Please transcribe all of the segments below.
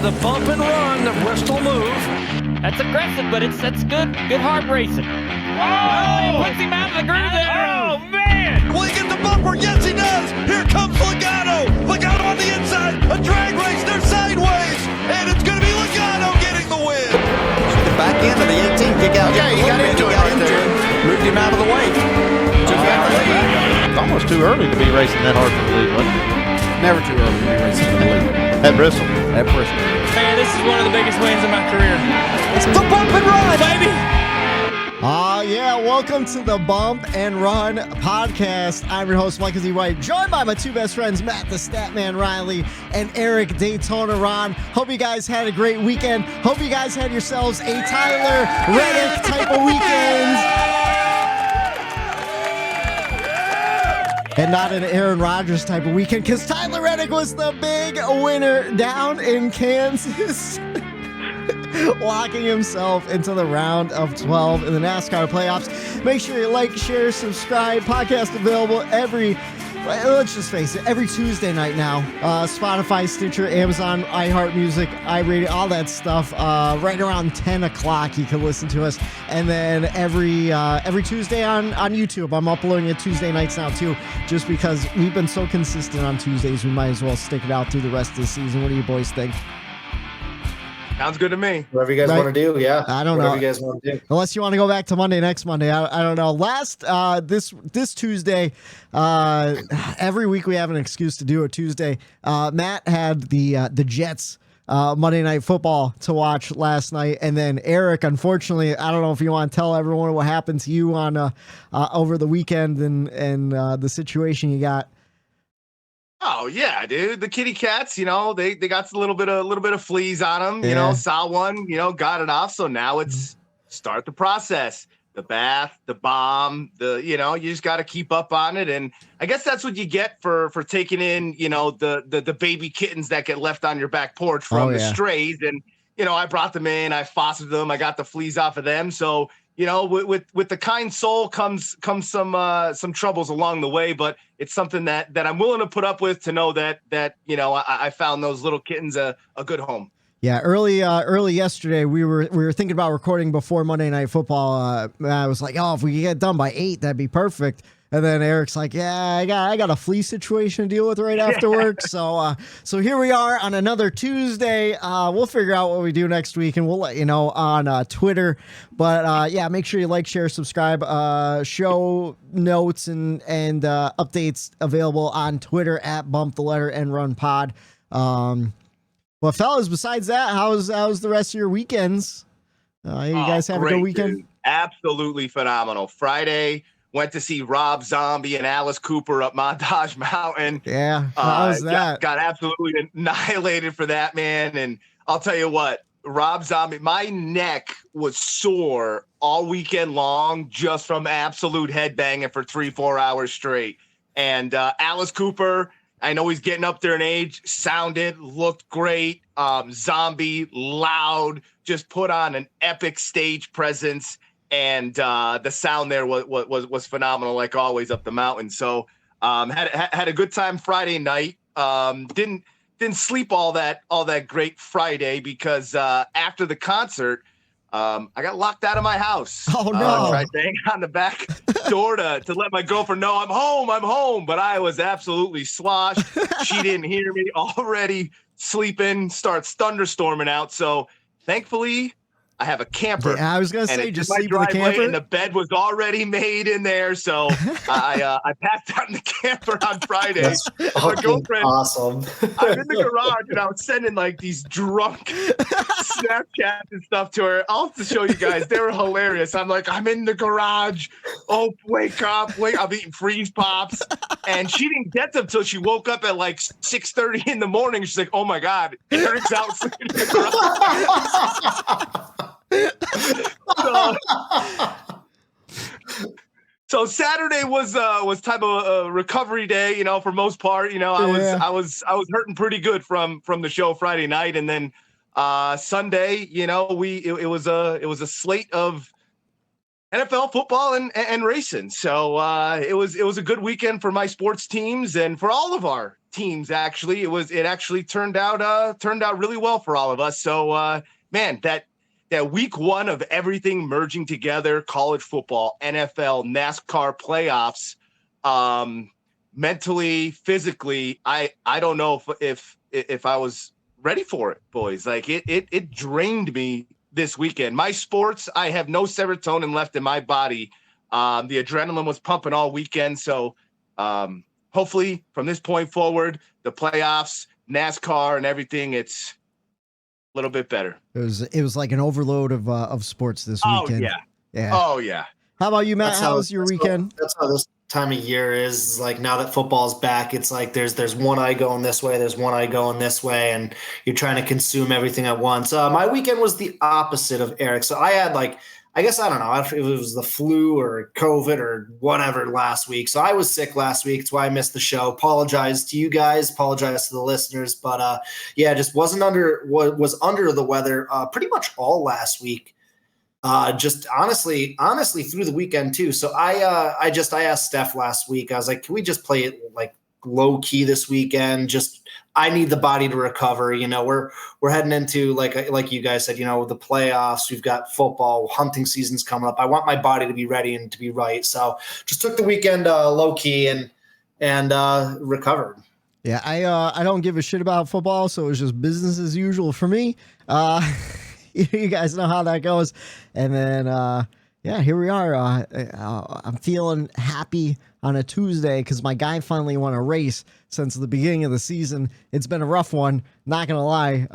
the bump and run, the Bristol move. That's aggressive, but that's good. Good hard racing. Oh, he puts him out of the groove there. Oh, man. Will he get the bumper? Yes, he does. Here comes Logano. Logano on the inside. A drag race. They're sideways. And it's going to be Logano getting the win. The back end of the 18. Kick out. Yeah, he got into it right there. Moved him out of the way. Just got the lead. It's almost too early to be racing that hard for the lead, wasn't it? Never too early to be racing for the lead. At Bristol. At Bristol. Man, this is one of the biggest wins of my career. It's the bump and run, Baby. Yeah, welcome to the Bump and Run podcast. I'm your host, Mike Z. White, joined by my two best friends, Matt the Statman Reilly and Eric Daytona Ron. Hope you guys had a great weekend. Hope you guys had yourselves a Tyler Reddick type of weekend. And not an Aaron Rodgers type of weekend, because Tyler Reddick was the big winner down in Kansas. Locking himself into the round of 12 in the NASCAR playoffs. Make sure you like, share, subscribe. Podcast available let's just face it, every Tuesday night now. Spotify, Stitcher, Amazon, iHeartMusic, iRadio, all that stuff. Right around 10 o'clock you can listen to us. And then every Tuesday on YouTube. I'm uploading it Tuesday nights now too, just because we've been so consistent on Tuesdays. We might as well stick it out through the rest of the season. What do you boys think? Sounds good to me. Whatever you guys want to do, yeah. I don't know. Whatever you guys want to do. Unless you want to go back to next Monday. I don't know. This Tuesday, every week we have an excuse to do a Tuesday. Matt had the Jets Monday Night Football to watch last night, and then Eric, unfortunately, I don't know if you want to tell everyone what happened to you on over the weekend and the situation you got. Oh yeah, dude. The kitty cats, they got a little bit of fleas on them, saw one, got it off. So now it's start the process, the bath, the bomb, you just got to keep up on it. And I guess that's what you get for taking in, the baby kittens that get left on your back porch from the strays. And, I brought them in, I fostered them, I got the fleas off of them. So, with the kind soul comes some troubles along the way, but it's something that I'm willing to put up with to know that I found those little kittens a good home. Yeah, early yesterday we were thinking about recording before Monday Night Football. I was like, if we could get done by 8, that'd be perfect. And then Eric's like, yeah, I got a flea situation to deal with right after work. So here we are on another Tuesday. We'll figure out what we do next week, and we'll let you know on Twitter. But make sure you like, share, subscribe. Show notes and updates available on Twitter at Bump the Letter and Run Pod. Well, fellas, besides that, how's the rest of your weekends? You guys have a good weekend? Dude. Absolutely phenomenal. Friday. Went to see Rob Zombie and Alice Cooper up Montage Mountain. Yeah, how was that? Got absolutely annihilated for that, man. And I'll tell you what, Rob Zombie, my neck was sore all weekend long just from absolute headbanging for 3-4 hours straight. And Alice Cooper, I know he's getting up there in age, looked great. Zombie, loud, just put on an epic stage presence. And the sound there was phenomenal, like always, up the mountain. So had a good time Friday night. Didn't sleep all that great Friday because after the concert, I got locked out of my house. Oh no! Tried banging on the back door to let my girlfriend know I'm home. But I was absolutely sloshed. She didn't hear me. Already sleeping. Starts thunderstorming out. So thankfully, I have a camper. Yeah, I was gonna say just sleep in the camper. And the bed was already made in there, so I passed out in the camper on Friday. That's my girlfriend, awesome. I'm in the garage and I was sending like these drunk Snapchats and stuff to her. I'll have to show you guys. They were hilarious. I'm like, I'm in the garage. Oh, wake up! I'm eating freeze pops, and she didn't get them till she woke up at like 6:30 in the morning. She's like, oh my god, Eric's out sleeping in the garage. So Saturday was type of a recovery day, for most part. I was hurting pretty good from the show Friday night, and then Sunday, it was a slate of NFL football and racing. So it was a good weekend for my sports teams and for all of our teams. Actually, it actually turned out really well for all of us. So, man, that week one of everything merging together, college football, NFL, NASCAR playoffs, mentally, physically, I don't know if I was ready for it, boys. Like it drained me this weekend. My sports, I have no serotonin left in my body. The adrenaline was pumping all weekend. So hopefully from this point forward, the playoffs, NASCAR and everything, it's a little bit better. It was like an overload of sports this weekend. Yeah. Oh yeah. How about you, Matt? How was your weekend? That's how this time of year is. Like now that football's back, it's like there's one eye going this way, there's one eye going this way, and you're trying to consume everything at once. My weekend was the opposite of Eric. So I had I guess I don't know if it was the flu or COVID or whatever last week. So I was sick last week. That's why I missed the show. Apologize to you guys. Apologize to the listeners. But just was under the weather pretty much all last week. Just honestly through the weekend too. So I asked Steph last week. I was like, can we just play it like low key this weekend? I need the body to recover. We're heading into like you guys said, the playoffs. We've got football, hunting season's coming up. I want my body to be ready and to be right. So just took the weekend low key and recovered. Yeah, I don't give a shit about football, so it was just business as usual for me. You guys know how that goes. And then, here we are. I'm feeling happy on a Tuesday because my guy finally won a race since the beginning of the season. It's been a rough one, not gonna lie.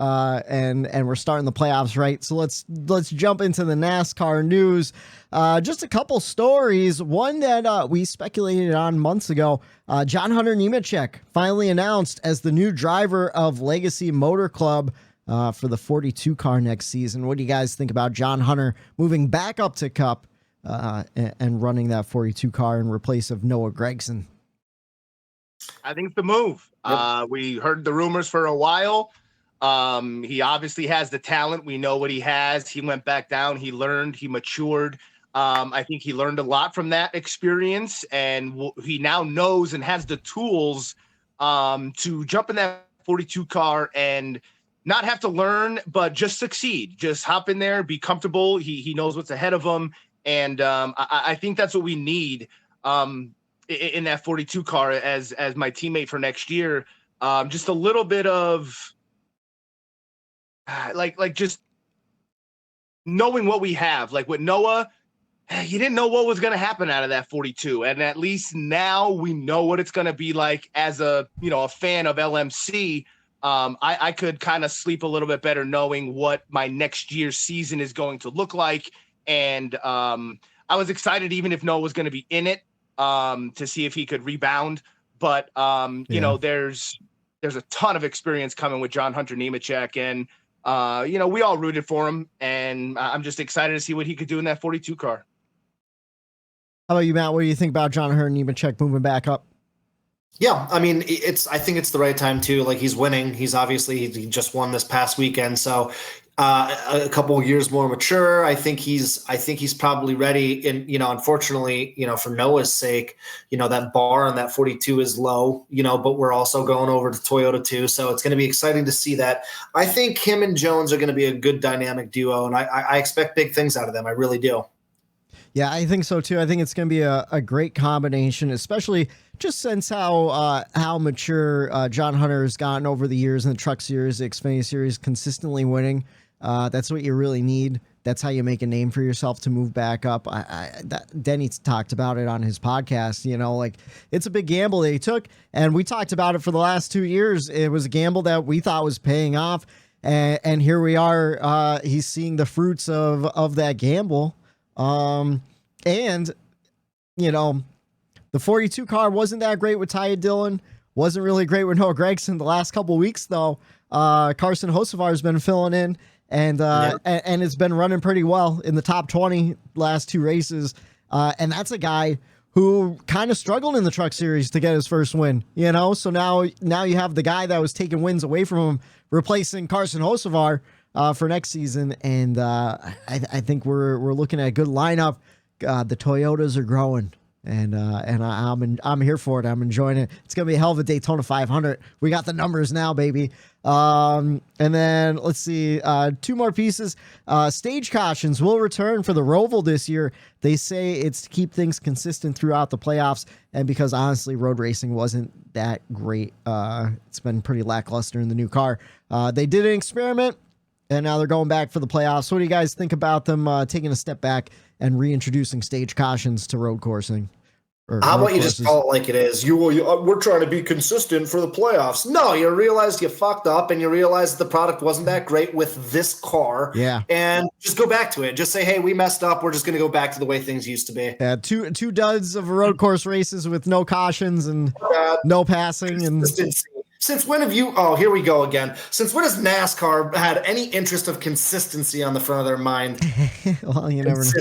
And we're starting the playoffs right. So let's jump into the NASCAR news. Just a couple stories. One that we speculated on months ago. John Hunter Nemechek finally announced as the new driver of Legacy Motor Club for the 42 car next season. What do you guys think about John Hunter moving back up to Cup and running that 42 car in replace of Noah Gragson? I think it's the move. Yep. We heard the rumors for a while. He obviously has the talent. We know what he has. He went back down. He learned. He matured. I think he learned a lot from that experience, and he now knows and has the tools to jump in that 42 car and not have to learn, but just succeed. Just hop in there, be comfortable. He knows what's ahead of him, and I think that's what we need in that 42 car as my teammate for next year. Just a little bit of like just knowing what we have. Like with Noah, you didn't know what was going to happen out of that 42, and at least now we know what it's going to be like as a fan of LMC. I could kind of sleep a little bit better knowing what my next year's season is going to look like. And I was excited even if Noah was going to be in it to see if he could rebound. But, there's a ton of experience coming with John Hunter Nemechek. And, we all rooted for him. And I'm just excited to see what he could do in that 42 car. How about you, Matt? What do you think about John Hunter Nemechek moving back up? Yeah, I mean, I think it's the right time too. Like he's winning. He just won this past weekend. So a couple of years more mature. I think he's probably ready. And, unfortunately, for Noah's sake, that bar on that 42 is low, but we're also going over to Toyota too. So it's going to be exciting to see that. I think him and Jones are going to be a good dynamic duo. And I expect big things out of them. I really do. Yeah, I think so too. I think it's going to be a great combination, especially just since how mature John Hunter has gotten over the years in the Truck Series, the Xfinity Series, consistently winning. That's what you really need. That's how you make a name for yourself to move back up. Denny talked about it on his podcast. It's a big gamble that he took, and we talked about it for the last 2 years. It was a gamble that we thought was paying off, and here we are. He's seeing the fruits of that gamble. The 42 car wasn't that great with Ty Dillon. Wasn't really great with Noah Gragson. The last couple of weeks, though, Carson Hocevar has been filling in, and it's been running pretty well in the top 20 last two races. And that's a guy who kind of struggled in the Truck Series to get his first win. So now you have the guy that was taking wins away from him replacing Carson Hocevar for next season, and I think we're looking at a good lineup. The Toyotas are growing. And I'm here for it. I'm enjoying it. It's gonna be a hell of a Daytona 500. We got the numbers now, baby. And then let's see, 2 more pieces. Stage cautions will return for the Roval this year. They say it's to keep things consistent throughout the playoffs, and because honestly, road racing wasn't that great. It's been pretty lackluster in the new car. They did an experiment, and now they're going back for the playoffs. What do you guys think about them taking a step back and reintroducing stage cautions to road coursing? How about you just call it like it is? We're trying to be consistent for the playoffs. No, you realized you fucked up, and you realized the product wasn't that great with this car. Yeah. And just go back to it. Just say, hey, we messed up. We're just going to go back to the way things used to be. Yeah, two duds of road course races with no cautions and no passing. And since when have you? Oh, here we go again. Since when has NASCAR had any interest of consistency on the front of their mind? Well, you never know.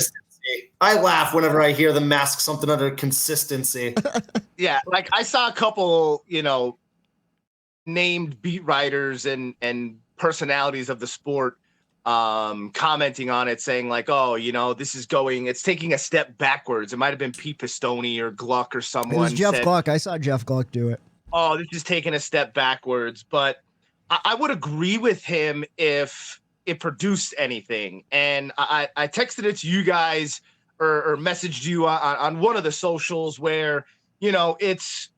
I laugh whenever I hear them mask something under consistency. Yeah, like I saw a couple, named beat writers and personalities of the sport commenting on it, saying like, oh, it's taking a step backwards. It might have been Pete Pistone or Gluck or someone. It was Jeff Gluck. I saw Jeff Gluck do it. Oh, this is taking a step backwards. But I would agree with him if it produced anything. And I texted it to you guys or messaged you on one of the socials where, it's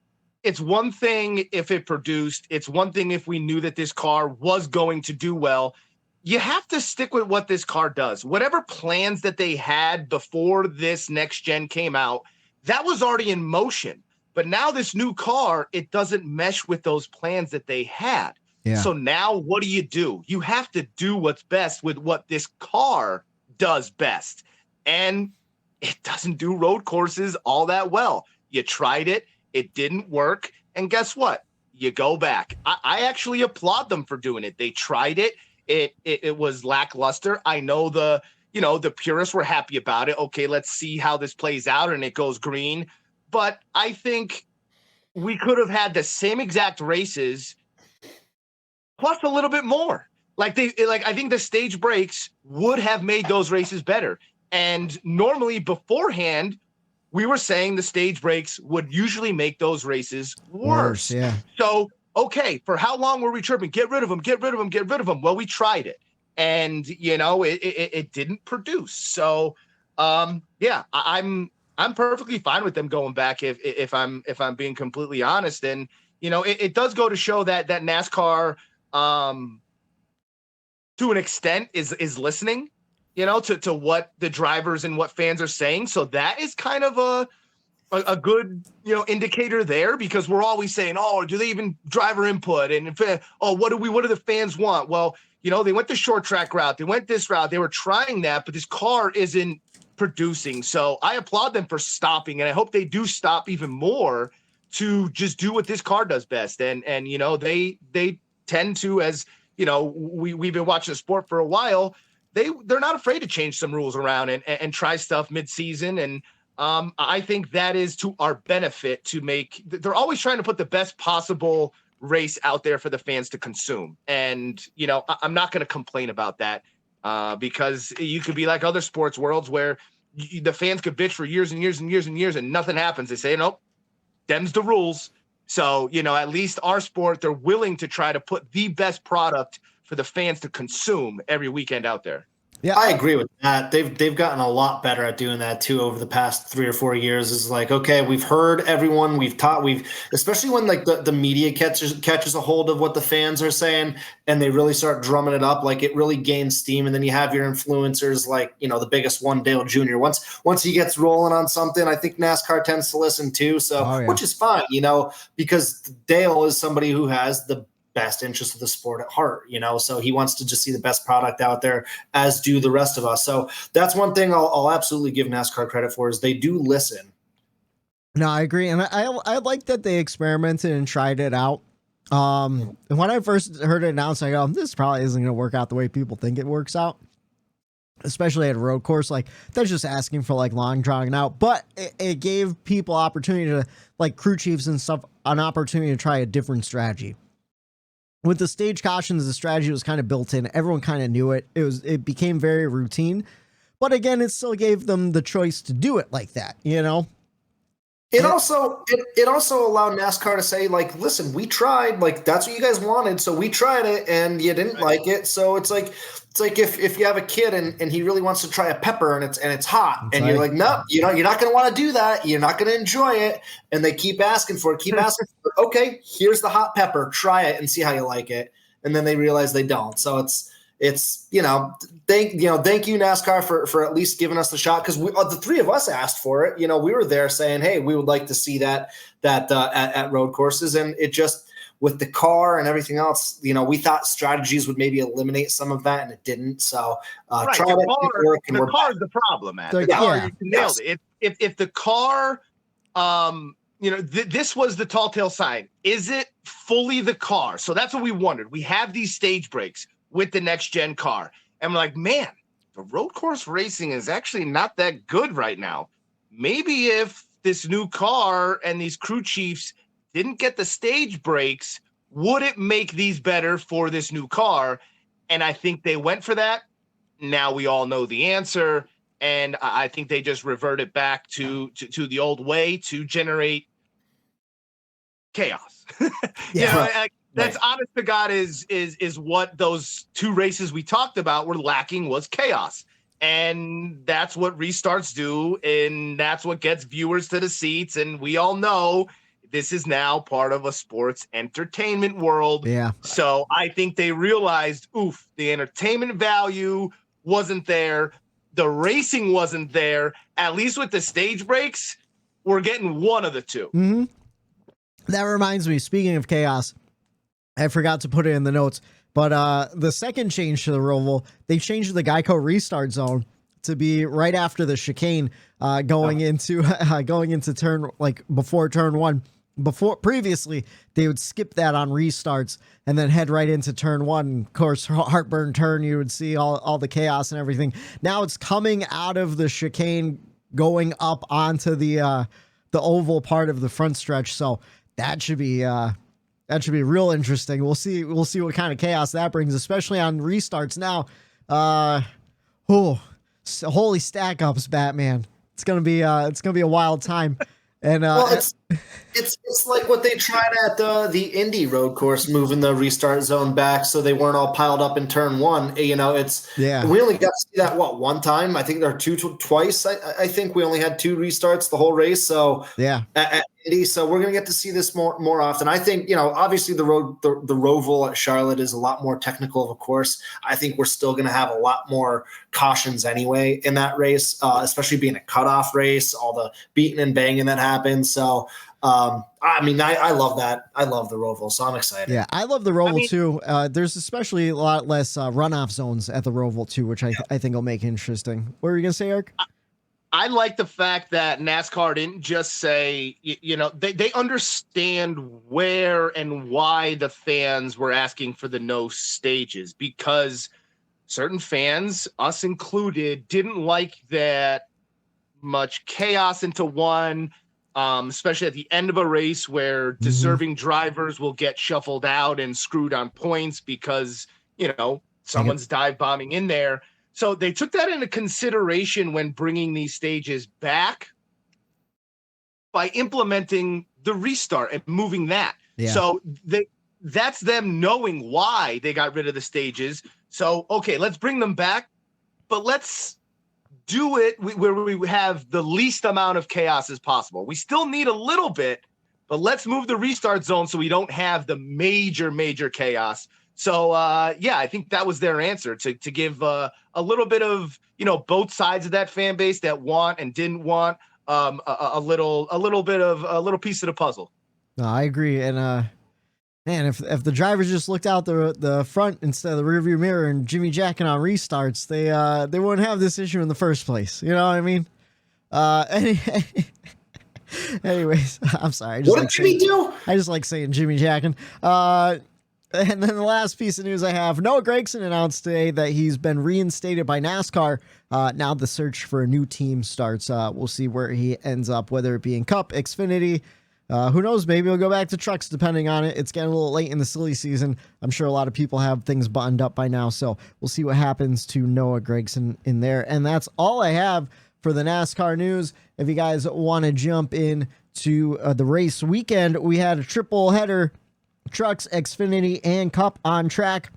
one thing if it produced, it's one thing if we knew that this car was going to do well. You have to stick with what this car does. Whatever plans that they had before this next gen came out, that was already in motion. But now this new car, it doesn't mesh with those plans that they had. Yeah. So now what do? You have to do what's best with what this car does best. And it doesn't do road courses all that well. You tried it. It didn't work. And guess what? You go back. I actually applaud them for doing it. They tried it. It was lackluster. I know the purists were happy about it. Okay, let's see how this plays out. And it goes green. But I think we could have had the same exact races plus a little bit more. I think the stage breaks would have made those races better. And normally beforehand, we were saying the stage breaks would usually make those races worse. Yeah. So, okay, for how long were we chirping? Get rid of them. Well, we tried it, and it didn't produce. So, yeah, I'm perfectly fine with them going back if I'm being completely honest. And it does go to show that NASCAR, to an extent, is listening, to what the drivers and what fans are saying. So that is kind of a good, indicator there, because we're always saying, oh, do they even driver input? And what do the fans want? Well, they went the short track route. They went this route. They were trying that, but this car isn't producing. So I applaud them for stopping. And I hope they do stop even more to just do what this car does best. And they tend to, as we've been watching the sport for a while, they're not afraid to change some rules around and try stuff mid-season. And I think that is to our benefit they're always trying to put the best possible race out there for the fans to consume. And, I'm not going to complain about that because you could be like other sports worlds where the fans could bitch for years and years and years and years and nothing happens. They say, nope, them's the rules. So, at least our sport, they're willing to try to put the best product for the fans to consume every weekend out there. Yeah, I agree with that. They've gotten a lot better at doing that too over the past 3 or 4 years. Is like, okay, we've heard everyone, especially when like the media catches a hold of what the fans are saying and they really start drumming it up, like it really gains steam. And then you have your influencers like, the biggest one, Dale Jr. Once he gets rolling on something, I think NASCAR tends to listen too. So, which is fine, because Dale is somebody who has the best interest of the sport at heart, so he wants to just see the best product out there, as do the rest of us. So that's one thing I'll absolutely give NASCAR credit for, is they do listen. No, I agree. And I like that they experimented and tried it out. And when I first heard it announced, I go, this probably isn't going to work out the way people think it works out, especially at a road course. Like, they're just asking for like long drawing out, but it gave people opportunity to, like crew chiefs and stuff, an opportunity to try a different strategy. With the stage cautions, the strategy was kind of built in. Everyone kind of knew it. It became very routine. But again, it still gave them the choice to do it like that, It also allowed NASCAR to say, like, listen, we tried, like, that's what you guys wanted, so we tried it and you didn't like it. So it's like if you have a kid and he really wants to try a pepper and it's hot, and you're like, no, you're not going to want to do that. You're not going to enjoy it. And they keep asking for it, Okay, here's the hot pepper. Try it and see how you like it. And then they realize they don't. So it's thank you NASCAR for at least giving us the shot, because the three of us asked for it. We were there saying, hey, we would like to see that at road courses, and it just, with the car and everything else, we thought strategies would maybe eliminate some of that, and it didn't. So right. try the car is the problem, Matt. The car, you nailed it. If the car, this was the tall tale sign. Is it fully the car? So that's what we wondered. We have these stage breaks with the next gen car, and we're like, man, the road course racing is actually not that good right now. Maybe if this new car and these crew chiefs didn't get the stage breaks, would it make these better for this new car? And I think they went for that. Now we all know the answer, and I think they just reverted back to the old way to generate chaos. That's honest to God is what those two races we talked about were lacking, was chaos. And that's what restarts do, and that's what gets viewers to the seats. And we all know this is now part of a sports entertainment world. Yeah. So I think they realized, the entertainment value wasn't there. The racing wasn't there. At least with the stage breaks, we're getting one of the two. Mm-hmm. That reminds me, speaking of chaos, I forgot to put it in the notes, but the second change to the Roval, they changed the Geico restart zone to be right after the chicane, going into turn, like before turn one. Previously, they would skip that on restarts and then head right into turn one. Of course, heartburn turn, you would see all the chaos and everything. Now it's coming out of the chicane, going up onto the oval part of the front stretch. So that should be real interesting. We'll see what kind of chaos that brings, especially on restarts. Now, holy stack ups, Batman. It's gonna be a wild time. And it's like what they tried at the Indy road course, moving the restart zone back so they weren't all piled up in turn one. We only got to see that one time. I think there are twice. I think we only had two restarts the whole race. So at Indy, so we're gonna get to see this more often. I think obviously the Roval at Charlotte is a lot more technical of a course. I think we're still gonna have a lot more cautions anyway in that race, especially being a cutoff race, all the beating and banging that happens. So I love that. I love the Roval, so I'm excited. Yeah, I love the Roval too. There's especially a lot less runoff zones at the Roval too, which I think will make it interesting. What were you gonna say, Eric? I like the fact that NASCAR didn't just say, they understand where and why the fans were asking for the no stages, because certain fans, us included, didn't like that much chaos into one, especially at the end of a race where deserving drivers will get shuffled out and screwed on points because, someone's dive bombing in there. So they took that into consideration when bringing these stages back by implementing the restart and moving that. Yeah. So that's them knowing why they got rid of the stages. So, okay, let's bring them back, but let's do it where we have the least amount of chaos as possible. We still need a little bit, but let's move the restart zone so we don't have the major chaos. So, I think that was their answer, to give a little bit of, both sides of that fan base that want and didn't want a little piece of the puzzle. No, I agree. And, man, if the drivers just looked out the front instead of the rearview mirror and Jimmy jacking on restarts, they wouldn't have this issue in the first place. You know what I mean? Anyways, I'm sorry. What did Jimmy do? I just like saying Jimmy jacking. And then the last piece of news I have, Noah Gragson announced today that he's been reinstated by NASCAR. Now the search for a new team starts. We'll see where he ends up, whether it be in Cup, Xfinity. Who knows? Maybe he'll go back to trucks, depending on it. It's getting a little late in the silly season. I'm sure a lot of people have things buttoned up by now. So we'll see what happens to Noah Gragson in there. And that's all I have for the NASCAR news. If you guys want to jump in to the race weekend, we had a triple header, trucks, Xfinity, and Cup on track.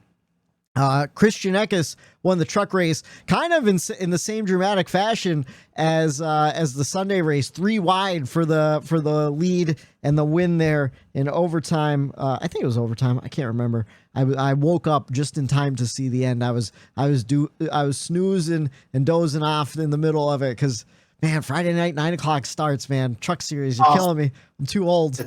Christian Eckes won the truck race, kind of in the same dramatic fashion as the Sunday race, 3 wide for the lead and the win there in overtime. I think it was overtime. I can't remember. I woke up just in time to see the end. I was snoozing and dozing off in the middle of it because, man, Friday night 9 o'clock starts. Man, truck series, you're killing me. I'm too old.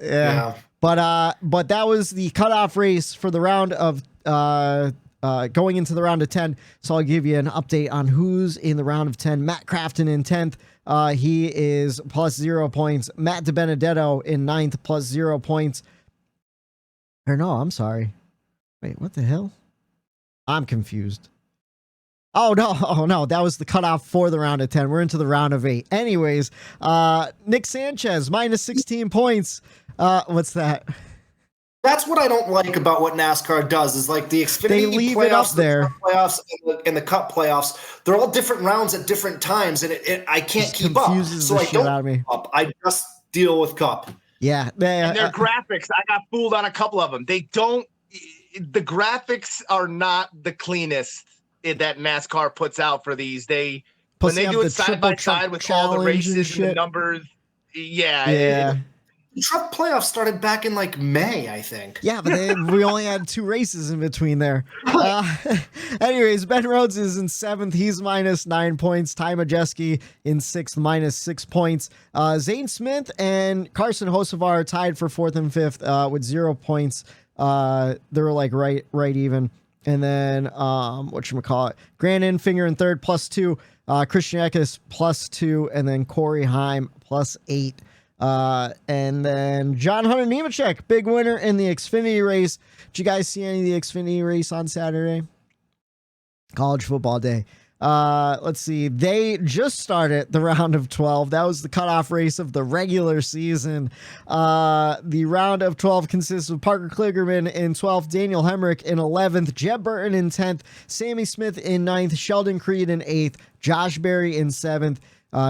Yeah. But that was the cutoff race for the round of going into the round of 10. So I'll give you an update on who's in the round of 10. Matt Crafton in 10th. He is plus 0 points. Matt DiBenedetto in 9th plus 0 points. Or no, I'm sorry. Wait, what the hell? I'm confused. Oh no, that was the cutoff for the round of 10. We're into the round of 8. Anyways, Nick Sanchez, minus 16 points. What's that? That's what I don't like about what NASCAR does is like the Xfinity playoffs, there. Playoffs and the Cup playoffs. They're all different rounds at different times, and I can't keep up. So I don't keep up. I just deal with Cup. Yeah. And their graphics, I got fooled on a couple of them. The graphics are not the cleanest that NASCAR puts out for these. When they do it side by side with all the races and the numbers. Yeah. The truck playoffs started back in like May, I think. Yeah, but we only had 2 races in between there. Anyways, Ben Rhodes is in 7th. He's minus 9 points. Ty Majeski in 6th, minus 6 points. Zane Smith and Carson Hocevar tied for 4th and 5th with 0 points. They were like right even. And then whatchamacallit, Grant Enfinger in 3rd, plus 2. Christian Eckes plus 2, and then Corey Heim plus 8. And then John Hunter Nemechek, big winner in the Xfinity race. Did you guys see any of the Xfinity race on Saturday? College football day. Let's see. They just started the round of 12. That was the cutoff race of the regular season. The round of 12 consists of Parker Kligerman in 12th, Daniel Hemrick in 11th, Jeb Burton in 10th, Sammy Smith in 9th, Sheldon Creed in 8th, Josh Berry in 7th,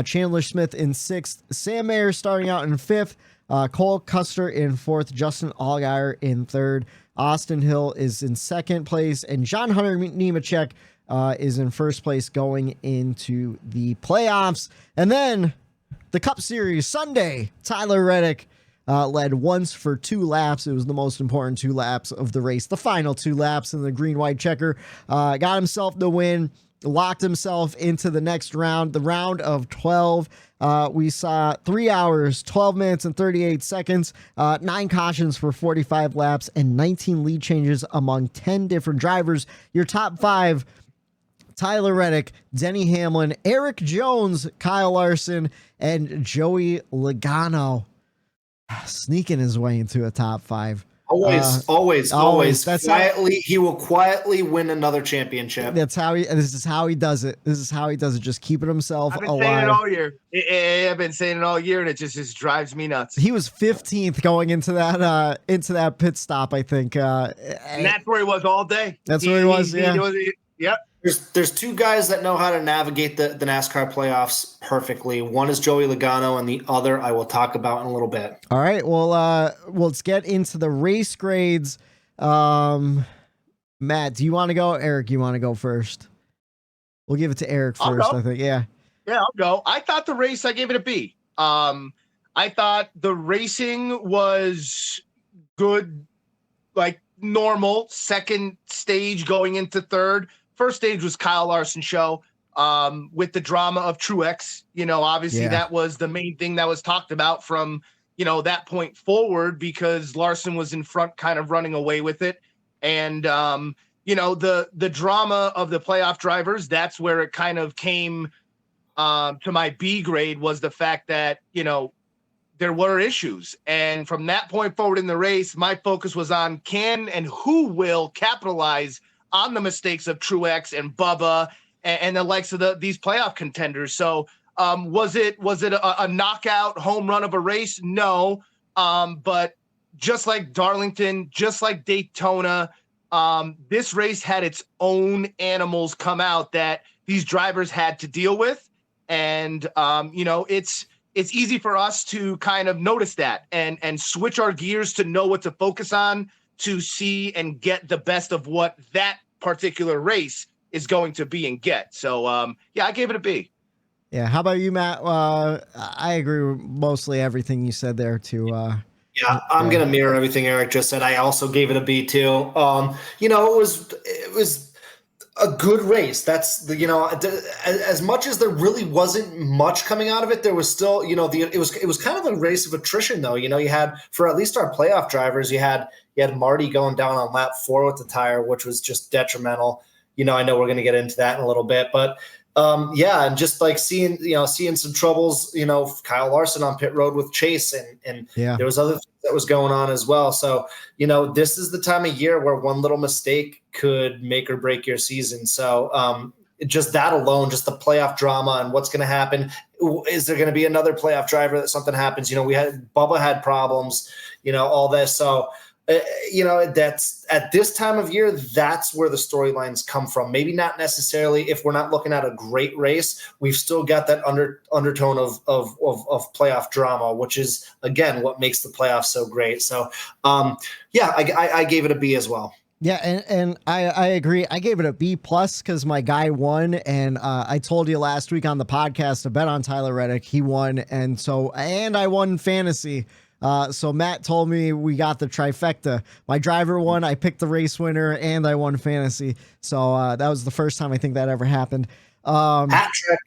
Chandler Smith in 6th, Sam Mayer starting out in 5th, Cole Custer in 4th, Justin Allgaier in 3rd, Austin Hill is in 2nd place, and John Hunter Nemechek is in 1st place going into the playoffs. And then the Cup Series Sunday, Tyler Reddick led once for 2 laps. It was the most important 2 laps of the race, the final 2 laps in the green-white checker. Got himself the win. Locked himself into the next round, the round of 12. We saw 3 hours, 12 minutes, and 38 seconds, 9 cautions for 45 laps, and 19 lead changes among 10 different drivers. Your top 5, Tyler Reddick, Denny Hamlin, Eric Jones, Kyle Larson, and Joey Logano. Sneaking his way into a top 5. Always. That's he will quietly win another championship. This is how he does it. Just keeping himself alive. I've been saying it all year, and it just drives me nuts. He was 15th going into that pit stop, I think. And that's where he was all day. That's where he was. Yep. There's 2 guys that know how to navigate the NASCAR playoffs perfectly. One is Joey Logano, and the other I will talk about in a little bit. All right. Well, let's get into the race grades. Matt, do you want to go? Eric, you want to go first? We'll give it to Eric first, I think. Yeah, I'll go. I thought the race, I gave it a B. I thought the racing was good, like normal. Second stage going into third. First stage was Kyle Larson show with the drama of Truex. Obviously that was the main thing that was talked about from, that point forward, because Larson was in front kind of running away with it. And, the drama of the playoff drivers, that's where it kind of came to my B grade, was the fact that, there were issues. And from that point forward in the race, my focus was on can and who will capitalize on the mistakes of Truex and Bubba and the likes of these playoff contenders. So was it a knockout home run of a race? No. But just like Darlington, just like Daytona, this race had its own animals come out that these drivers had to deal with. And, it's easy for us to kind of notice that and switch our gears to know what to focus on, to see and get the best of what that particular race is going to be and get. So, I gave it a B. Yeah. How about you, Matt? I agree with mostly everything you said there too. Yeah, I'm going to mirror everything Eric just said. I also gave it a B too. It was a good race. That's as much as there really wasn't much coming out of it, there was still, it was kind of a race of attrition though. You had, for at least our playoff drivers, you had Marty going down on lap 4 with the tire, which was just detrimental. I know we're going to get into that in a little bit, but and just like seeing some troubles, Kyle Larson on pit road with Chase and there was other things that was going on as well. So, this is the time of year where one little mistake could make or break your season. So, just that alone, just the playoff drama and what's going to happen. Is there going to be another playoff driver that something happens? Bubba had problems, all this. So, that's at this time of year, that's where the storylines come from. Maybe not necessarily if we're not looking at a great race, we've still got that undertone of playoff drama, which is, again, what makes the playoffs so great. So, I gave it a B as well. Yeah, and I agree. I gave it a B+ because my guy won, and I told you last week on the podcast to bet on Tyler Reddick. He won, and I won fantasy. So Matt told me we got the trifecta. My driver won, I picked the race winner, and I won fantasy. So that was the first time I think that ever happened. Hat trick.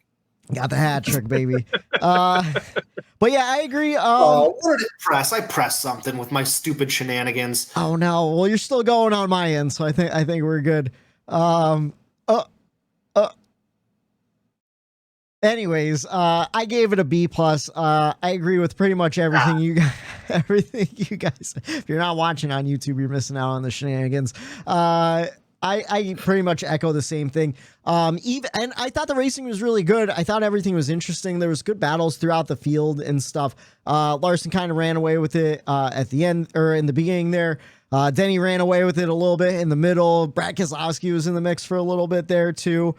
Got the hat trick, baby. But yeah, I agree. What did it press? I pressed something with my stupid shenanigans. Oh no. Well, you're still going on my end, so I think we're good. Anyways, I gave it a B+. I agree with pretty much everything you guys. If you're not watching on YouTube, you're missing out on the shenanigans. I pretty much echo the same thing. And I thought the racing was really good. I thought everything was interesting. There was good battles throughout the field and stuff. Larson kind of ran away with it at the end or in the beginning there. Denny ran away with it a little bit in the middle. Brad Keselowski was in the mix for a little bit there too.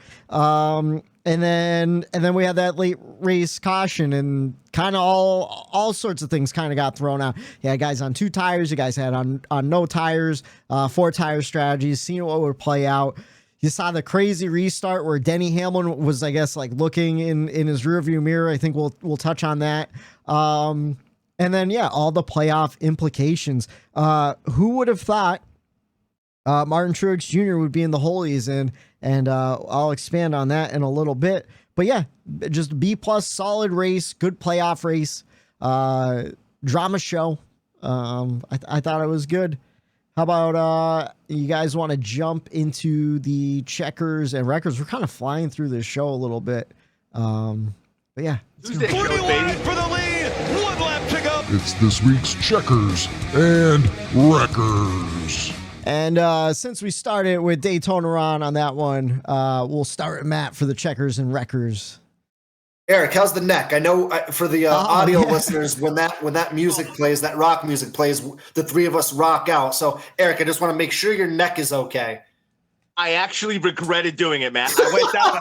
And then we had that late race caution and kind of all sorts of things kind of got thrown out. You had guys on 2 tires. You guys had on no tires, 4 tire strategies, seeing what would play out. You saw the crazy restart where Denny Hamlin was, I guess, like looking in his rearview mirror. I think we'll touch on that. And then, all the playoff implications. Who would have thought Martin Truex Jr. would be in the holies, and I'll expand on that in a little bit. But yeah, just B+, solid race, good playoff race, drama show. I thought it was good. How about you guys want to jump into the checkers and records? We're kind of flying through this show a little bit. But yeah. 40 wide for the lead. 1 lap to go. It's this week's checkers and wreckers. And since we started with Daytona Ron on that one, we'll start with Matt for the checkers and wreckers. Eric, how's the neck? I know for the audio listeners, when that music plays, that rock music plays, the 3 of us rock out. So, Eric, I just want to make sure your neck is okay. I actually regretted doing it, Matt. I went down,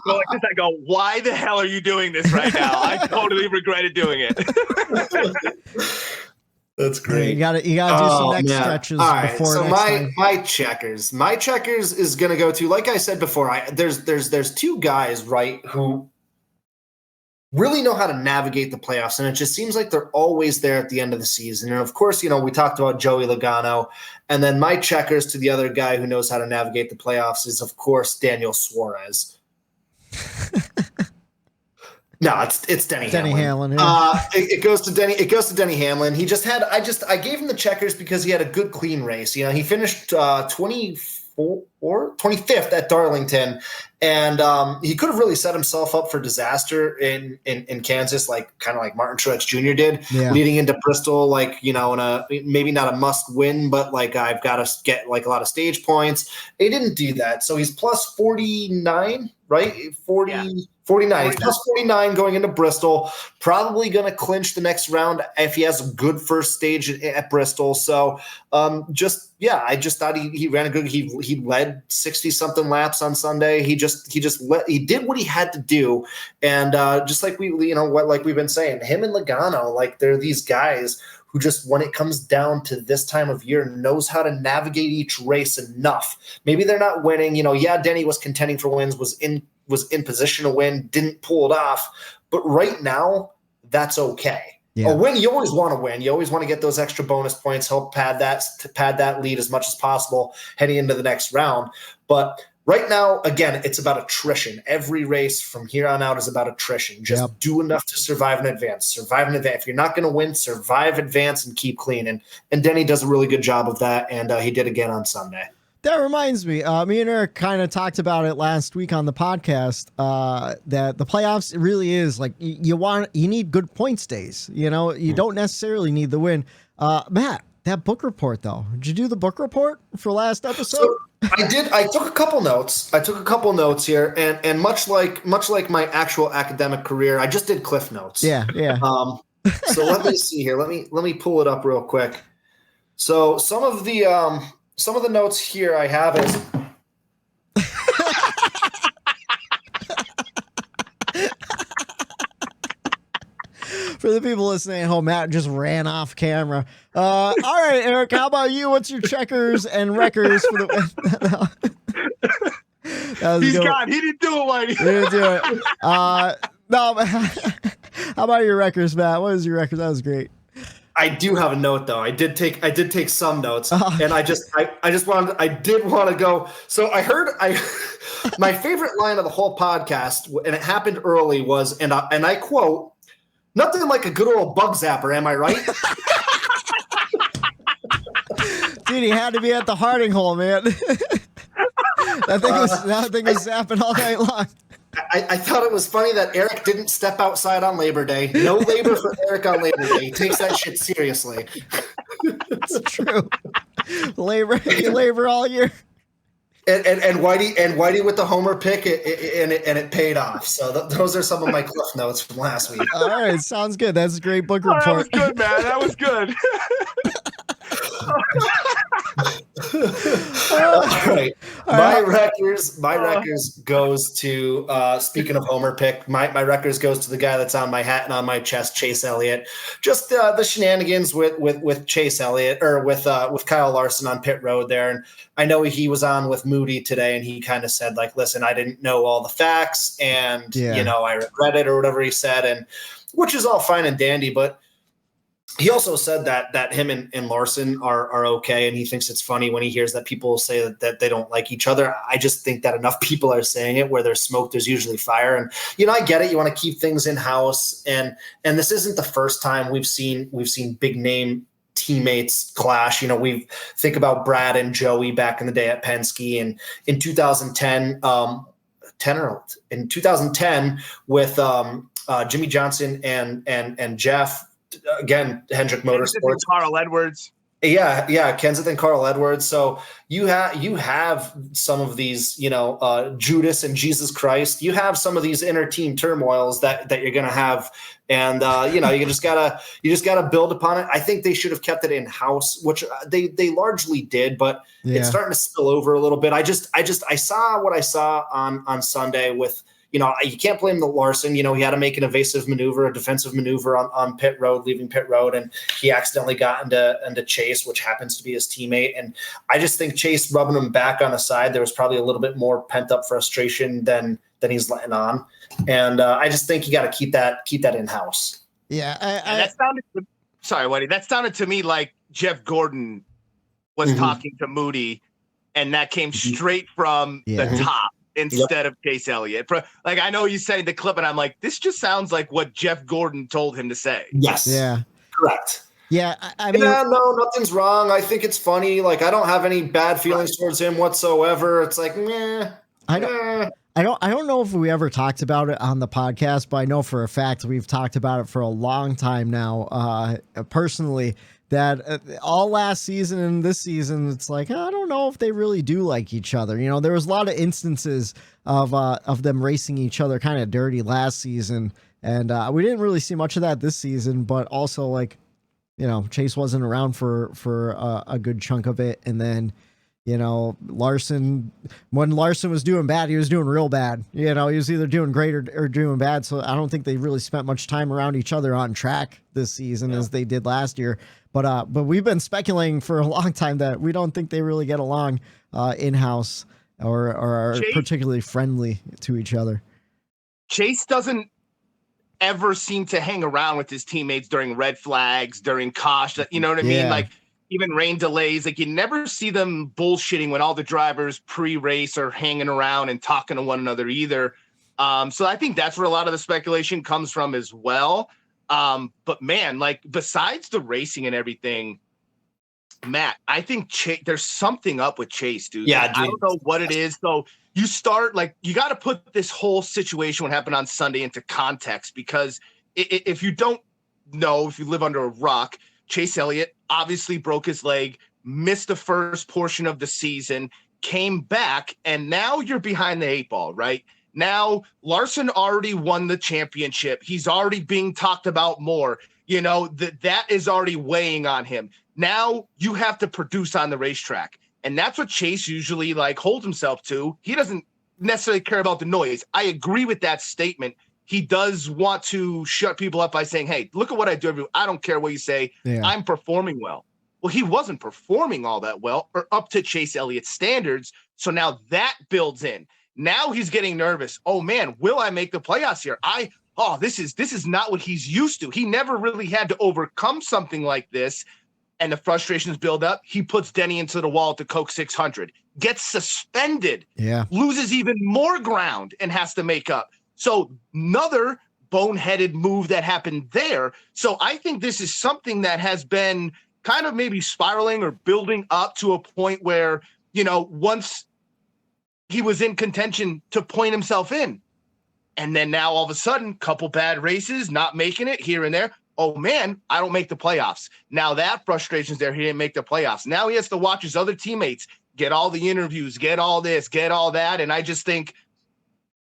go like this. I go, why the hell are you doing this right now? I totally regretted doing it. That's great. Yeah, you gotta do some neck stretches. All right, before so next time. my checkers is gonna go to, like I said before, there's 2 guys, right, who really know how to navigate the playoffs, and it just seems like they're always there at the end of the season. And of course, we talked about Joey Logano, and then my checkers to the other guy who knows how to navigate the playoffs is, of course, Daniel Suarez. No, it's Denny Hamlin. Yeah. It goes to Denny. It goes to Denny Hamlin. He just had. I gave him the checkers because he had a good clean race. He finished 25th at Darlington, and he could have really set himself up for disaster in Kansas, kind of like Martin Truex Jr. did, leading into Bristol. In a maybe not a must win, but I've got to get a lot of stage points. He didn't do that, so he's plus 49, right? 40. 49. He's plus 49 going into Bristol. Probably going to clinch the next round if he has a good first stage at Bristol. So I just thought he ran a good. He led 60 something laps on Sunday. He did what he had to do, and just like we've been saying, him and Logano, like they're these guys who just, when it comes down to this time of year, knows how to navigate each race enough. Maybe they're not winning. Denny was contending for wins, was in position to win, didn't pull it off. But right now, that's okay. Yeah. A win, you always want to win. You always want to get those extra bonus points, help pad that lead as much as possible heading into the next round. But right now, again, it's about attrition. Every race from here on out is about attrition. Just do enough to survive and advance. Survive and advance. If you're not going to win, survive, advance, and keep clean. And Denny does a really good job of that, and he did again on Sunday. That reminds me, me and Eric kind of talked about it last week on the podcast, that the playoffs really is like you need good points days. You don't necessarily need the win. Matt, that book report though, did you do the book report for last episode? So I did. I took a couple notes here, and much like my actual academic career, I just did Cliff Notes. Yeah. So let me see here. Let me pull it up real quick. So some of the notes here I have is. For the people listening at home, Matt just ran off camera. All right, Eric, how about you? What's your checkers and wreckers for the? He's gone. He didn't do it, Whitey. He didn't do it. No. How about your wreckers, Matt? What is your record? That was great. I do have a note though. I did take some notes, and I did want to go. So my favorite line of the whole podcast, and it happened early, was, and I quote, "Nothing like a good old bug zapper, am I right?" Dude, he had to be at the Harding hole, man. That thing was zapping all night long. I thought it was funny that Eric didn't step outside on Labor Day. No labor for Eric on Labor Day. He takes that shit seriously. It's true. Labor all year. And Whitey with the homer pick, and it paid off. So those are some of my cliff notes from last week. All right, sounds good. That's a great book report. That was good, man. That was good. All right. My records goes to, speaking of homer pick, my records goes to the guy that's on my hat and on my chest, Chase Elliott. Just the shenanigans with Chase Elliott, or with Kyle Larson on pit road there. And I know he was on with Moody today, and he kind of said, like, listen, I didn't know all the facts, and I regret it, or whatever he said, and which is all fine and dandy, but he also said that him and Larson are okay, and he thinks it's funny when he hears that people say that they don't like each other. I just think that enough people are saying it. Where there's smoke, there's usually fire. And I get it. You want to keep things in house, and this isn't the first time we've seen big name teammates clash. We think about Brad and Joey back in the day at Penske, and in 2010, in 2010 with Jimmy Johnson and Jeff. Again, Hendrick Motorsports, Carl Edwards. Yeah, Kenseth and Carl Edwards. So you have some of these, Judas and Jesus Christ. You have some of these inner team turmoils that you're going to have, and you just gotta build upon it. I think they should have kept it in house, which they largely did, but it's starting to spill over a little bit. I saw what I saw on Sunday with. You can't blame the Larson. He had to make an evasive maneuver, a defensive maneuver on pit road, leaving pit road, and he accidentally got into Chase, which happens to be his teammate. And I just think Chase rubbing him back on the side, there was probably a little bit more pent up frustration than he's letting on. And I just think you got to keep that in house. Yeah, that sounded to me like Jeff Gordon was talking to Moody, and that came straight from the top. Instead of Chase Elliott. Like, I know you saying the clip, and I'm like, this just sounds like what Jeff Gordon told him to say. Yes. Yeah. Correct. Yeah. I mean, no, nothing's wrong. I think it's funny. Like, I don't have any bad feelings towards him whatsoever. It's like, meh. I don't know if we ever talked about it on the podcast, but I know for a fact we've talked about it for a long time now. Personally, that all last season and this season, it's like, I don't know if they really do like each other. You know, there was a lot of instances of them racing each other kind of dirty last season. And we didn't really see much of that this season, but also like, you know, Chase wasn't around for a good chunk of it. And then, you know, Larson, when Larson was doing bad, he was doing real bad. You know, he was either doing great or doing bad. So I don't think they really spent much time around each other on track this season as they did last year. But we've been speculating for a long time that we don't think they really get along in-house or are particularly friendly to each other. Chase doesn't ever seem to hang around with his teammates during red flags, during caution. You know what I mean? Like, even rain delays, like you never see them bullshitting when all the drivers pre-race are hanging around and talking to one another either. So I think that's where a lot of the speculation comes from as well. But man, like besides the racing and everything, Matt, I think there's something up with Chase, dude. Yeah, like, I don't know what it is. So you start like, you got to put this whole situation, what happened on Sunday, into context, because if you don't know, if you live under a rock, Chase Elliott obviously broke his leg, missed the first portion of the season, came back, and now you're behind the 8 ball, right? Now, Larson already won the championship. He's already being talked about more. You know, that is already weighing on him. Now you have to produce on the racetrack. And that's what Chase usually like holds himself to. He doesn't necessarily care about the noise. I agree with that statement. He does want to shut people up by saying, hey, look at what I do. I don't care what you say. Yeah. I'm performing well. Well, he wasn't performing all that well or up to Chase Elliott's standards. So now that builds in. Now he's getting nervous. Oh, man, will I make the playoffs here? This is not what he's used to. He never really had to overcome something like this. And the frustrations build up. He puts Denny into the wall at the Coke 600, gets suspended, loses even more ground and has to make up. So another boneheaded move that happened there. So I think this is something that has been kind of maybe spiraling or building up to a point where, you know, once he was in contention to point himself in. And then now all of a sudden, couple bad races, not making it here and there. Oh, man, I don't make the playoffs. Now that frustration's there. He didn't make the playoffs. Now he has to watch his other teammates get all the interviews, get all this, get all that. And I just think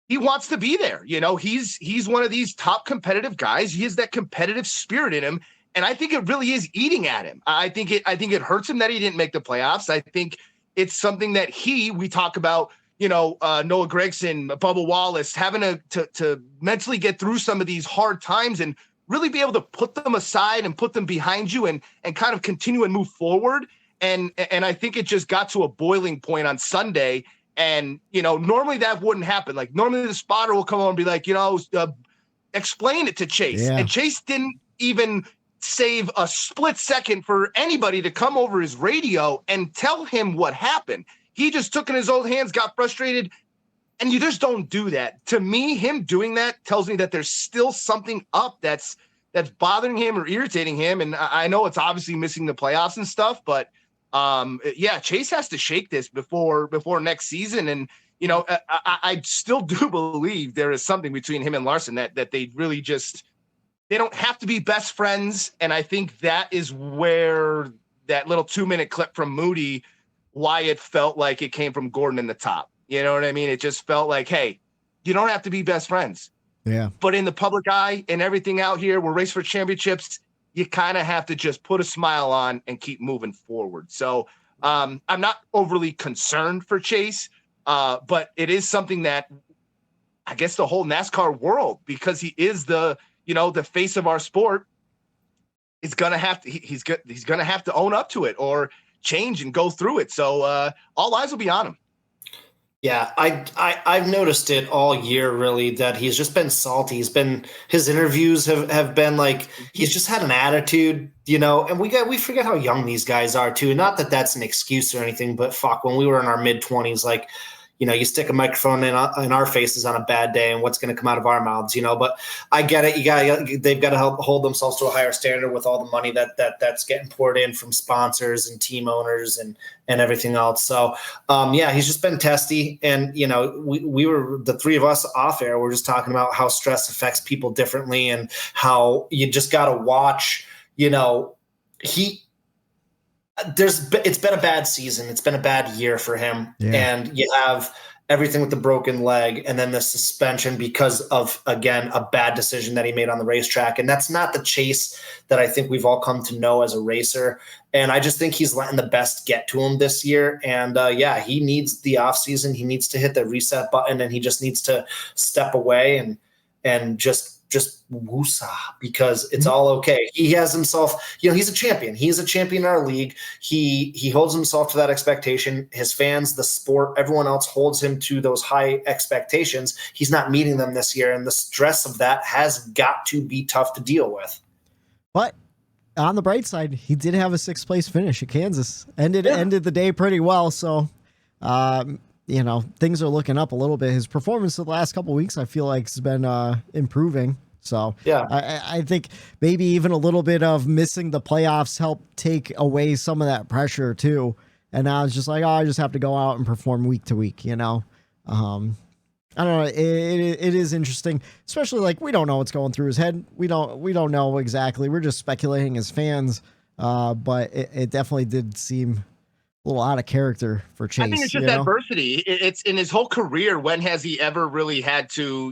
he wants to be there. You know, he's one of these top competitive guys. He has that competitive spirit in him. And I think it really is eating at him. I think it hurts him that he didn't make the playoffs. I think it's something that we talk about, you know, Noah Gragson, Bubba Wallace, having to mentally get through some of these hard times and really be able to put them aside and put them behind you and kind of continue and move forward. And I think it just got to a boiling point on Sunday. And, you know, normally that wouldn't happen. Like normally the spotter will come on and be like, you know, explain it to Chase. Yeah. And Chase didn't even save a split second for anybody to come over his radio and tell him what happened. He just took in his own hands, got frustrated. And you just don't do that. To me, him doing that tells me that there's still something up that's bothering him or irritating him. And I know it's obviously missing the playoffs and stuff, but Chase has to shake this before next season. And, you know, I still do believe there is something between him and Larson that they really they don't have to be best friends. And I think that is where that little 2-minute clip from Moody, why it felt like it came from Gordon in the top. You know what I mean? It just felt like, hey, you don't have to be best friends. Yeah. But in the public eye and everything out here, we're racing for championships. You kind of have to just put a smile on and keep moving forward. So I'm not overly concerned for Chase, but it is something that I guess the whole NASCAR world, because he is the face of our sport, is gonna have to. He's gonna have to own up to it or change and go through it. So all eyes will be on him. Yeah, I've noticed it all year, really, that he's just been salty. His interviews have been like, he's just had an attitude, you know, and we forget how young these guys are too. Not that that's an excuse or anything, but fuck, when we were in our mid-20s, like, you know, you stick a microphone in our faces on a bad day and what's going to come out of our mouths, you know, but I get it. They've got to help hold themselves to a higher standard with all the money that's getting poured in from sponsors and team owners and everything else. So, he's just been testy. And, you know, we were, the three of us off air, we're just talking about how stress affects people differently and how you just got to watch, you know, It's been a bad season. It's been a bad year for him. Yeah. And you have everything with the broken leg and then the suspension because of, again, a bad decision that he made on the racetrack. And that's not the Chase that I think we've all come to know as a racer. And I just think he's letting the best get to him this year. And he needs the offseason. He needs to hit the reset button, and he just needs to step away and just woosah, because it's all okay. He has himself, he's a champion. He's a champion in our league. He holds himself to that expectation. His fans, the sport, everyone else holds him to those high expectations. He's not meeting them this year, and the stress of that has got to be tough to deal with. But on the bright side, he did have a 6th place finish at Kansas. Ended the day pretty well. So, things are looking up a little bit. His performance the last couple of weeks, I feel like, has been improving. So yeah, I think maybe even a little bit of missing the playoffs helped take away some of that pressure too. And now it's just like, I just have to go out and perform week to week, I don't know. It is interesting, especially like we don't know what's going through his head. We don't know exactly. We're just speculating as fans. But it definitely did seem a little out of character for Chase. I think it's just adversity. It's in his whole career. When has he ever really had to,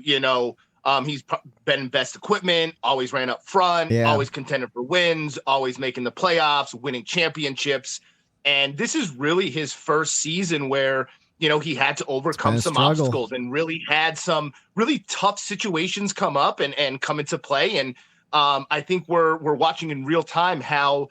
he's been best equipment, always ran up front, always contended for wins, always making the playoffs, winning championships. And this is really his first season where, he had to overcome some obstacles and really had some really tough situations come up and come into play. And I think we're watching in real time how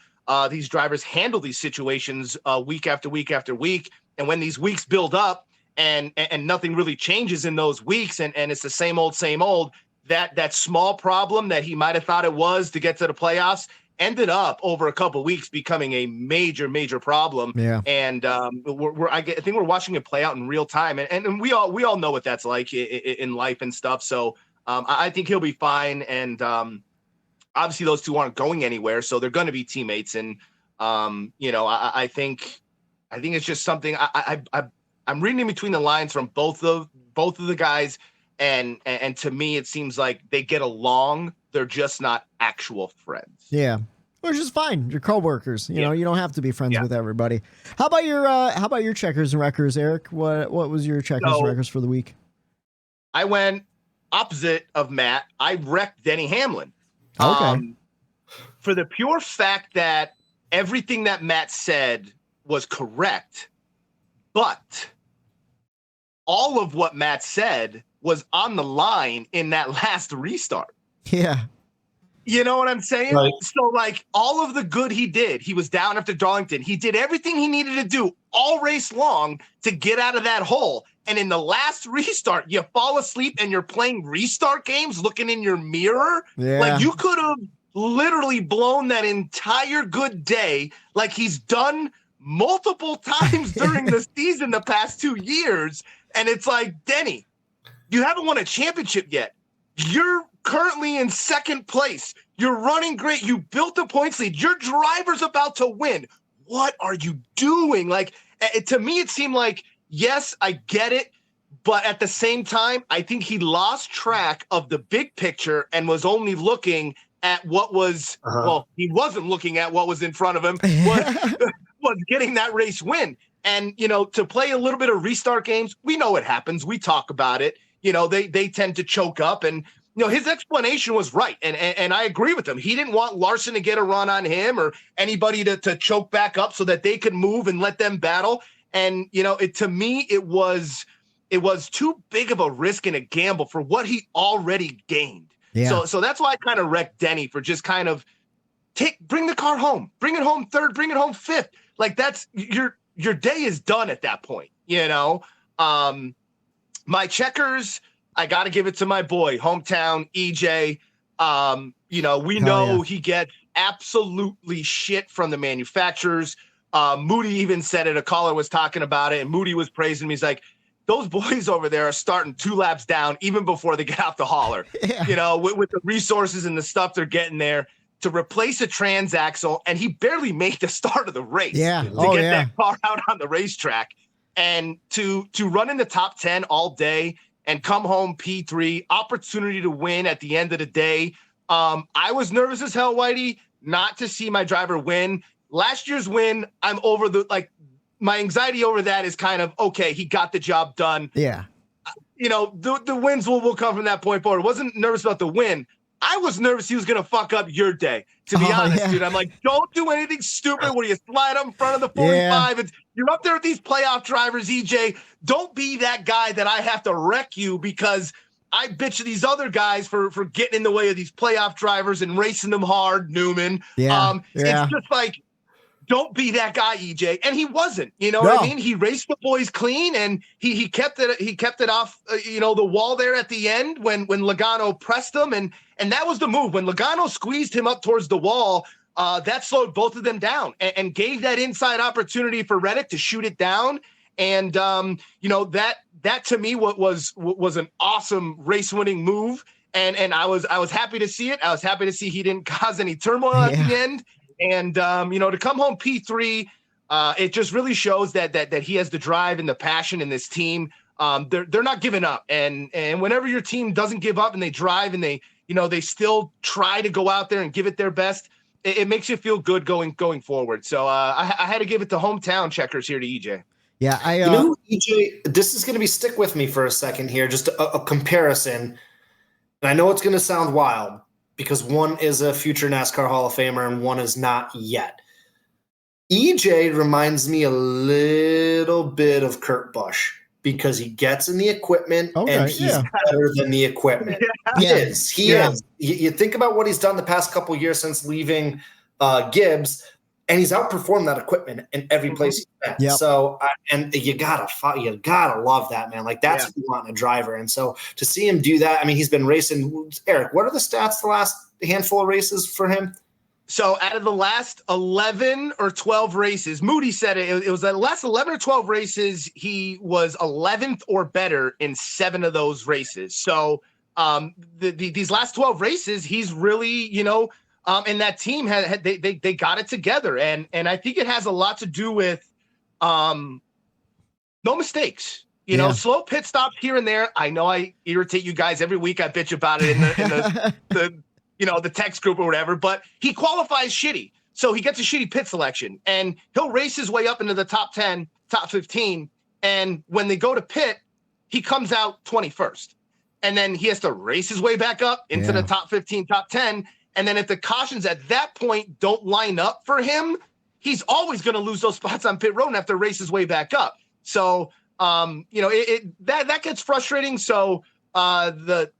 these drivers handle these situations week after week after week. And when these weeks build up, and nothing really changes in those weeks, and it's the same old, that small problem that he might have thought it was to get to the playoffs ended up over a couple of weeks becoming a major problem. Yeah. And I think we're watching it play out in real time, and we all know what that's like in life and stuff. So I think he'll be fine. And obviously those two aren't going anywhere, so they're going to be teammates. And I think it's just something I'm reading in between the lines from both of the guys, and to me it seems like they get along. They're just not actual friends. Yeah, which is fine. You're coworkers. You know, you don't have to be friends with everybody. How about your checkers and wreckers, Eric? What was your checkers and wreckers for the week? I went opposite of Matt. I wrecked Denny Hamlin. Okay. For the pure fact that everything that Matt said was correct. But all of what Matt said was on the line in that last restart. Yeah. You know what I'm saying? Right. So, like, all of the good he did, he was down after Darlington. He did everything he needed to do all race long to get out of that hole. And in the last restart, you fall asleep and you're playing restart games looking in your mirror. Yeah. Like, you could have literally blown that entire good day like he's done multiple times during the season the past 2 years. And it's like, Denny, you haven't won a championship yet. You're currently in second place. You're running great. You built a points lead. Your driver's about to win. What are you doing? Like, to me, it seemed like, yes, I get it. But at the same time, I think he lost track of the big picture and was only looking at what was, well, he wasn't looking at what was in front of him. Was getting that race win. And, to play a little bit of restart games, we know it happens. We talk about it. They tend to choke up. And, his explanation was right. And I agree with him. He didn't want Larson to get a run on him or anybody to choke back up so that they could move and let them battle. And, to me, it was too big of a risk and a gamble for what he already gained. Yeah. So that's why I kind of wrecked Denny for just kind of bring the car home, bring it home third, bring it home fifth. Like, that's your day is done at that point. My checkers, I got to give it to my boy, hometown EJ. We know he gets absolutely shit from the manufacturers. Moody even said it. A caller was talking about it, and Moody was praising me. He's like, those boys over there are starting 2 laps down even before they get off the hauler. Yeah. With the resources and the stuff they're getting there to replace a transaxle, and he barely made the start of the race. Yeah. To get that car out on the racetrack. And to run in the top 10 all day and come home P3, opportunity to win at the end of the day. I was nervous as hell, Whitey, not to see my driver win. last year's win, I'm over my anxiety over that is kind of, okay, he got the job done. Yeah. The wins will come from that point forward. I wasn't nervous about the win. I was nervous he was going to fuck up your day, to be honest, dude. I'm like, don't do anything stupid where you slide up in front of the 45. Yeah. You're up there with these playoff drivers, EJ. Don't be that guy that I have to wreck you because I bitch at these other guys for getting in the way of these playoff drivers and racing them hard, Newman. Yeah. It's just like, don't be that guy, EJ. And he wasn't, what I mean? He raced the boys clean and he kept it off, the wall there at the end when Logano pressed him. And that was the move. When Logano squeezed him up towards the wall, that slowed both of them down and gave that inside opportunity for Reddick to shoot it down. And, that to me was an awesome race winning move. And I was happy to see it. I was happy to see he didn't cause any turmoil at the end. And, to come home P3, it just really shows that he has the drive and the passion in this team. They're not giving up. And whenever your team doesn't give up and they drive and they still try to go out there and give it their best, it makes you feel good going forward. So I had to give it to hometown checkers here to EJ. Yeah. EJ, this is going to be stick with me for a second here, just a comparison. And I know it's going to sound wild, because one is a future NASCAR Hall of Famer and one is not yet. EJ reminds me a little bit of Kurt Busch because he gets in the equipment and he's better than the equipment. He is. You think about what he's done the past couple of years since leaving Gibbs, and he's outperformed that equipment in every place he's been. Yep. So, and you gotta love that, man. Like that's what you want in a driver. And so to see him do that, I mean, he's been racing. Eric, what are the stats the last handful of races for him? So out of the last 11 or 12 races, Moody said it was the last 11 or 12 races, he was 11th or better in 7 of those races. So these last 12 races, he's really, and that team they got it together, and I think it has a lot to do with no mistakes. Slow pit stops here and there. I know I irritate you guys every week. I bitch about it in the text group or whatever. But he qualifies shitty, so he gets a shitty pit selection, and he'll race his way up into the top 10, top 15. And when they go to pit, he comes out 21st, and then he has to race his way back up into the top 15, top 10. And then if the cautions at that point don't line up for him, he's always going to lose those spots on pit road and have to race his way back up. So, that gets frustrating. So the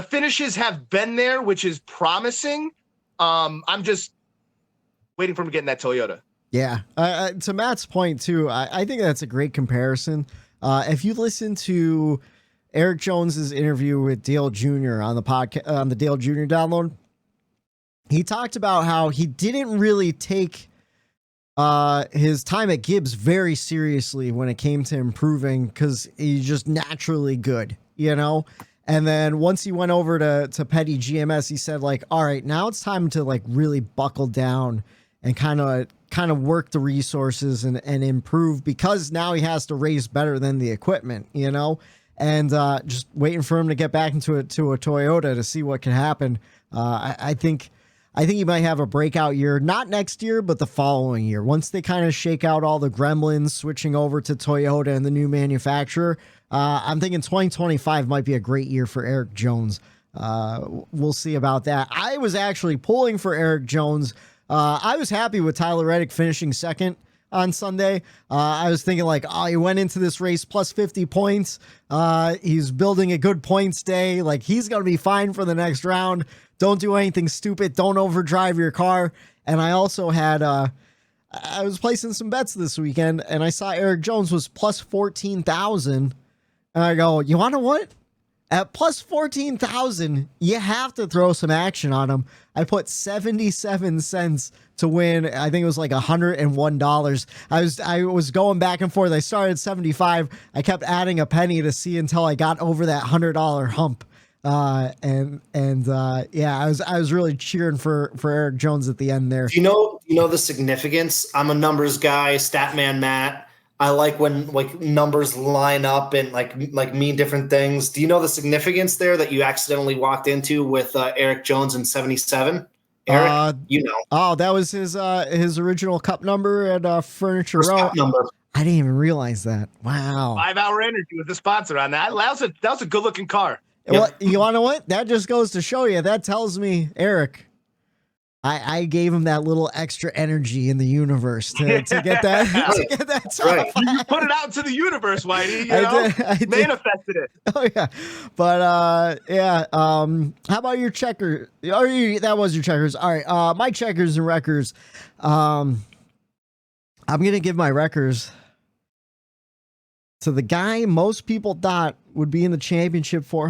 finishes have been there, which is promising. I'm just waiting for him to get in that Toyota. Yeah. To Matt's point too, I think that's a great comparison. If you listen to Eric Jones's interview with Dale Jr. on the podcast, on the Dale Jr. download, he talked about how he didn't really take his time at Gibbs very seriously when it came to improving because he's just naturally good, And then once he went over to Petty GMS, he said like, all right, now it's time to like really buckle down and kind of work the resources and improve because now he has to race better than the equipment, and just waiting for him to get back into a Toyota to see what can happen. I think he might have a breakout year, not next year, but the following year. Once they kind of shake out all the gremlins, switching over to Toyota and the new manufacturer, I'm thinking 2025 might be a great year for Eric Jones. We'll see about that. I was actually pulling for Eric Jones. I was happy with Tyler Reddick finishing second on Sunday. I was thinking like, he went into this race plus 50 points. He's building a good points day. Like he's going to be fine for the next round. Don't do anything stupid. Don't overdrive your car. And I also had, I was placing some bets this weekend and I saw Eric Jones was plus 14,000. And I go, you want to what? At plus 14,000, you have to throw some action on him. I put 77 cents to win. I think it was like $101. I was going back and forth. I started at 75. I kept adding a penny to see until I got over that $100 hump. I was really cheering for Eric Jones at the end there. You know the significance. I'm a numbers guy, Statman Matt. I like when like numbers line up and like mean different things. Do you know the significance there that you accidentally walked into with Eric Jones in 77 Eric, Oh, that was his original cup number at Furniture Row. Cup number. I didn't even realize that. Wow. 5 Hour Energy was the sponsor on that. That was a good looking car. Well, you want to know what? That just goes to show you. That tells me, Eric, I gave him that little extra energy in the universe to get that. To get that Right. You put it out into the universe, Whitey. I did. Manifested it. Oh yeah, but yeah. How about your checker? That was your checkers. All right. My checkers and wreckers. I'm gonna give my wreckers to the guy most people thought would be in the championship for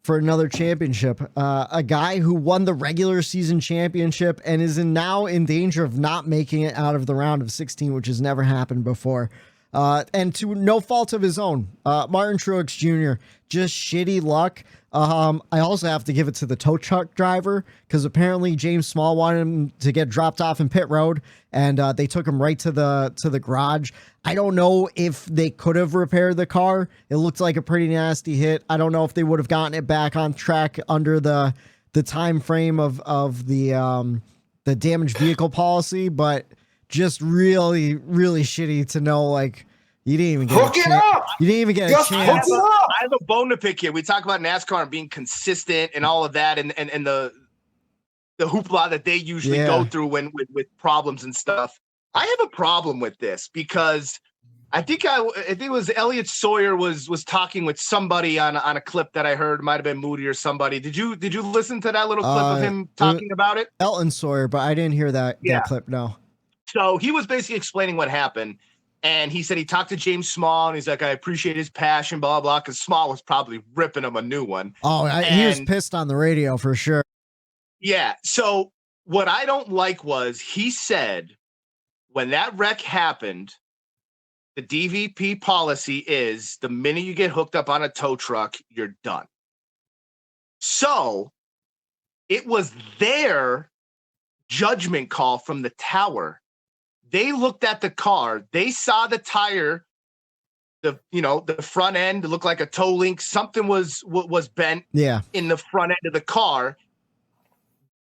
another championship. A guy who won the regular season championship and is now in danger of not making it out of the round of 16, which has never happened before. And to no fault of his own, Martin Truex Jr., just shitty luck. I also have to give it to the tow truck driver because apparently James Small wanted him to get dropped off in pit road, and they took him right to the garage. I don't know if they could have repaired the car. It looked like a pretty nasty hit. I don't know if they would have gotten it back on track under the time frame of the damaged vehicle policy, but just really, really shitty to know, like, you didn't even get Hook it up! You didn't even get Just a chance. I have a bone to pick here. We talk about NASCAR and being consistent and all of that, and the hoopla that they usually go through with problems and stuff. I have a problem with this because I think it was Elliot Sawyer was talking with somebody on a clip that I heard. It might have been Moody or somebody. Did you listen to that little clip of him talking about it? Elton Sawyer, but I didn't hear that clip. No. So he was basically explaining what happened. And he said he talked to James Small, and he's like, I appreciate his passion, blah, blah, because Small was probably ripping him a new one. Oh, he was pissed on the radio for sure. Yeah. So what I don't like was he said when that wreck happened, the DVP policy is the minute you get hooked up on a tow truck, you're done. So it was their judgment call from the tower. They looked at the car. They saw the tire, the front end looked like a toe link. Something was bent in the front end of the car.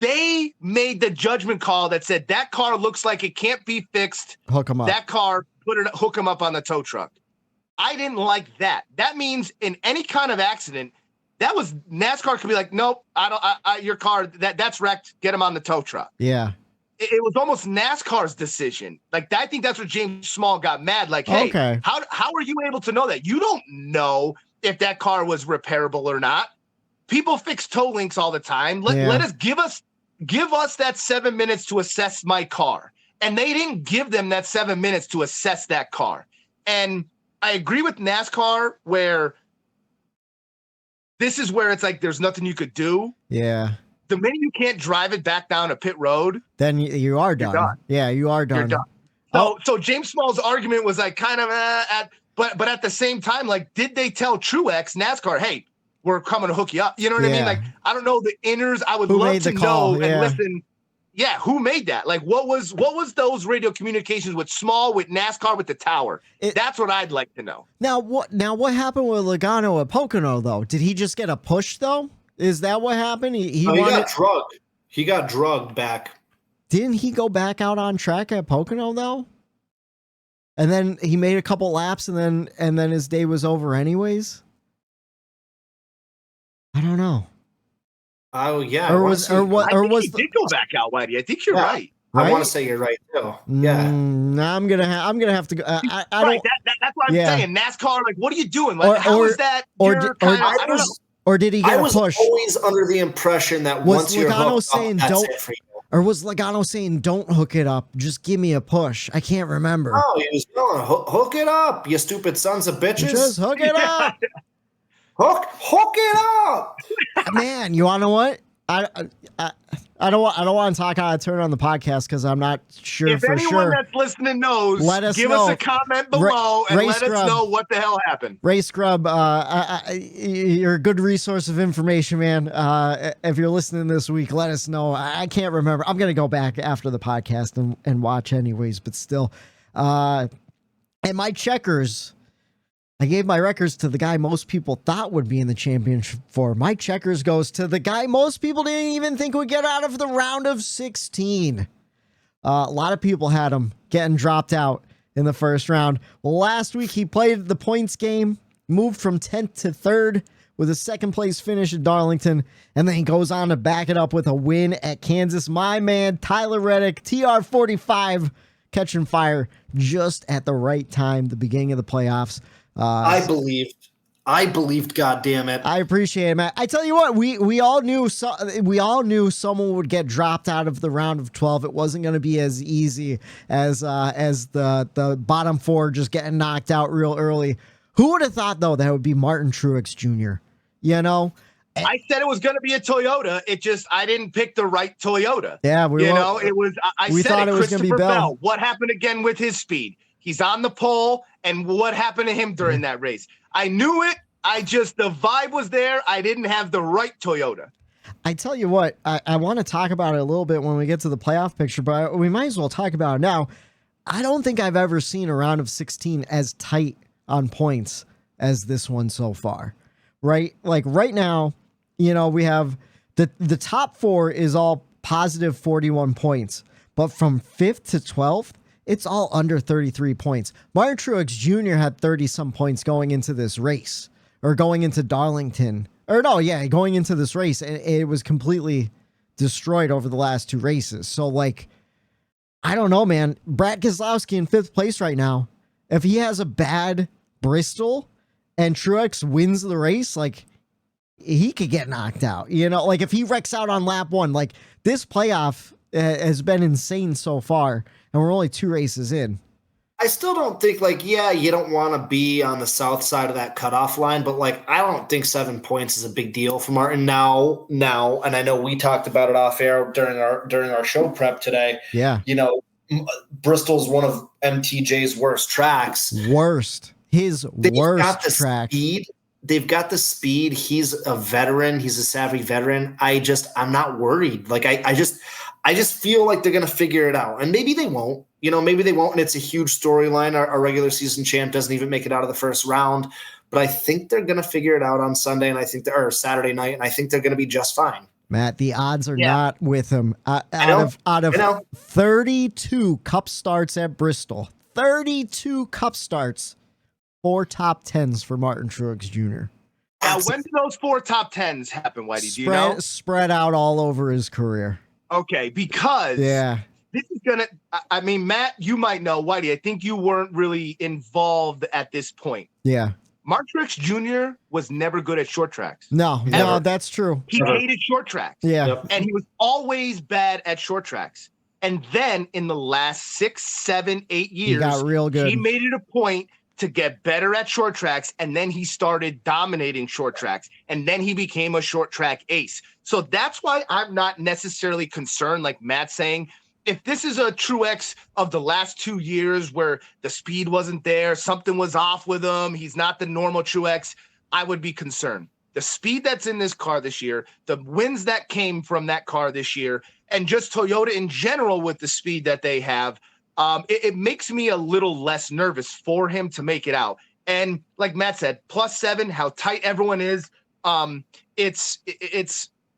They made the judgment call that said that car looks like it can't be fixed. Hook them up. That car, hook them up on the tow truck. I didn't like that. That means in any kind of accident, that was NASCAR could be like, nope, your car that's wrecked. Get him on the tow truck. Yeah. It was almost NASCAR's decision. Like, I think that's where James Small got mad. Like, hey, how are you able to know that? You don't know if that car was repairable or not. People fix toe links all the time. Let us give us that 7 minutes to assess my car. And they didn't give them that 7 minutes to assess that car. And I agree with NASCAR where this is where it's like there's nothing you could do. Yeah. The minute you can't drive it back down a pit road, then you are done. Yeah, you are done. You're done. So James Small's argument was like kind of but at the same time, like, did they tell Truex, NASCAR, hey, we're coming to hook you up? You know what I mean? Like, I don't know the inners. I would love to know and listen. Yeah, who made that? Like, what was those radio communications with Small, with NASCAR, with the tower? That's what I'd like to know. Now what happened with Logano at Pocono though? Did he just get a push though? Is that what happened? He got drugged. He got drugged back. Didn't he go back out on track at Pocono though? And then he made a couple laps, and then his day was over anyways. I don't know. Oh yeah. Or was he did go back out, Whitey? I think you're right. I want to say you're right too. Yeah. I'm gonna have to go. I don't. That's what I'm saying. NASCAR, like, what are you doing? Like, how is that? I don't know. Or did he get a push? I was always under the impression that once you're hooked up, that's it for you. Or was Logano saying, don't hook it up, just give me a push? I can't remember. No, he was going, hook it up, you stupid sons of bitches. Just hook it up. Hook it up. Man, you want to know what? I don't want to talk how I turn on the podcast because I'm not sure if for sure. If anyone that's listening knows, give us a comment below and let us know what the hell happened. Ray Scrub, you're a good resource of information, man. If you're listening this week, let us know. I can't remember. I'm going to go back after the podcast and watch anyways, but still. And my checkers, I gave my records to the guy most people thought would be in the championship for. My checkers goes to the guy most people didn't even think would get out of the round of 16. A lot of people had him getting dropped out in the first round. Last week, he played the points game, moved from 10th to 3rd with a second place finish at Darlington, and then he goes on to back it up with a win at Kansas. My man, Tyler Reddick, TR45, catching fire just at the right time, the beginning of the playoffs. I believed, God damn it. I appreciate it, Matt. I tell you what, we all knew someone would get dropped out of the round of 12. It wasn't going to be as easy as the bottom 4 just getting knocked out real early. Who would have thought though that it would be Martin Truex Jr.? You know, I said it was going to be a Toyota. I didn't pick the right Toyota. Yeah, we thought it was going to be Bell. What happened again with his speed? He's on the pole, and what happened to him during that race? I knew it. The vibe was there. I didn't have the right Toyota. I tell you what, I want to talk about it a little bit when we get to the playoff picture, but we might as well talk about it now. I don't think I've ever seen a round of 16 as tight on points as this one so far, right? Like right now, we have the top 4 is all positive 41 points, but from 5th to 12th, it's all under 33 points. Martin Truex Jr. had 30 some points going into this race, or going into Darlington, going into this race, and it was completely destroyed over the last 2 races. So like, I don't know, man. Brad Keselowski in 5th place right now. If he has a bad Bristol and Truex wins the race, like he could get knocked out, like if he wrecks out on lap 1, like this playoff has been insane so far. And we're only 2 races in. I still don't think you don't want to be on the south side of that cutoff line, but I don't think 7 points is a big deal for Martin now. And I know we talked about it off air during our show prep today. Yeah. Bristol's one of MTJ's worst tracks. His worst track. They've got the speed. He's a veteran. He's a savvy veteran. I'm not worried. I just feel like they're going to figure it out, and maybe they won't, and it's a huge storyline. Our regular season champ doesn't even make it out of the first round, but I think they're going to figure it out on Sunday, and or Saturday night, and I think they're going to be just fine. Matt, the odds are not with him. Out of 32 Cup starts at Bristol, 32 Cup starts, 4 top 10s for Martin Truex Jr. Now, when do those 4 top 10s happen, Whitey? Do you know? Spread out all over his career. Okay, because this is Matt, you might know, Whitey, I think you weren't really involved at this point. Yeah. Martin Truex Jr. was never good at short tracks. No, that's true. He hated short tracks. Yeah. Yep. And he was always bad at short tracks. And then in the last 6, 7, 8 years, he got real good. He made it a point to get better at short tracks, and then he started dominating short tracks, and then he became a short track ace. So that's why I'm not necessarily concerned, like Matt's saying. If this is a Truex of the last 2 years where the speed wasn't there, something was off with him, he's not the normal Truex, I would be concerned. The speed that's in this car this year, the wins that came from that car this year, and just Toyota in general with the speed that they have, it makes me a little less nervous for him to make it out. And like Matt said, +7, how tight everyone is. It's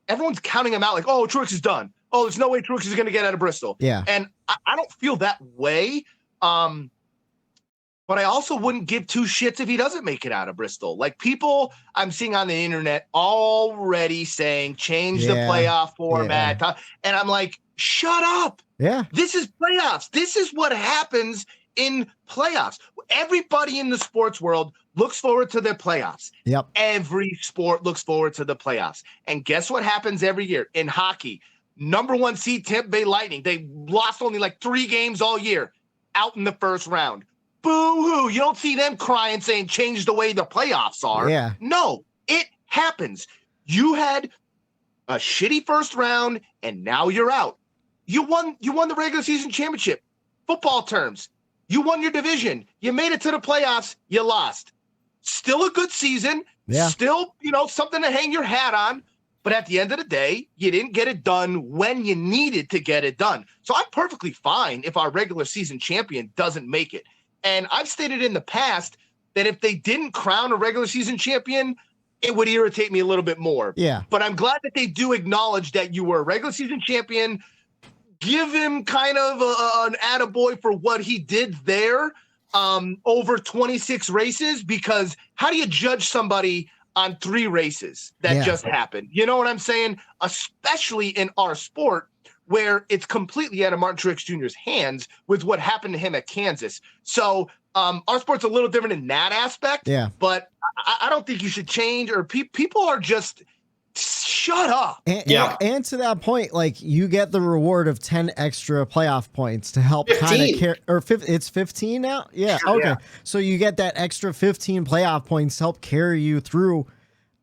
everyone's counting him out like, oh, Truex is done. Oh, there's no way Truex is going to get out of Bristol. Yeah. And I don't feel that way. But I also wouldn't give 2 shits if he doesn't make it out of Bristol. Like people I'm seeing on the internet already saying change the playoff format. Yeah. And I'm like, shut up. Yeah. This is playoffs. This is what happens in playoffs. Everybody in the sports world looks forward to their playoffs. Yep. Every sport looks forward to the playoffs. And guess what happens every year? In hockey, #1 seed Tampa Bay Lightning. They lost only 3 games all year, out in the first round. Boo-hoo. You don't see them crying saying change the way the playoffs are. Yeah. No, it happens. You had a shitty first round, and now you're out. You won the regular season championship. Football terms. You won your division. You made it to the playoffs. You lost. Still a good season. Yeah. Still, something to hang your hat on. But at the end of the day, you didn't get it done when you needed to get it done. So I'm perfectly fine if our regular season champion doesn't make it. And I've stated in the past that if they didn't crown a regular season champion, it would irritate me a little bit more. Yeah. But I'm glad that they do acknowledge that you were a regular season champion. Give him kind of an attaboy for what he did there over 26 races, because how do you judge somebody on 3 races that just happened? You know what I'm saying? Especially in our sport, where it's completely out of Martin Truex Jr.'s hands with what happened to him at Kansas. So our sport's a little different in that aspect. Yeah. But I don't think you should change, or people are just shut up. And to that point, like, you get the reward of 10 extra playoff points to help kind of carry, or it's 15 now. Yeah. Sure, okay. yeah. So you get that extra 15 playoff points to help carry you through.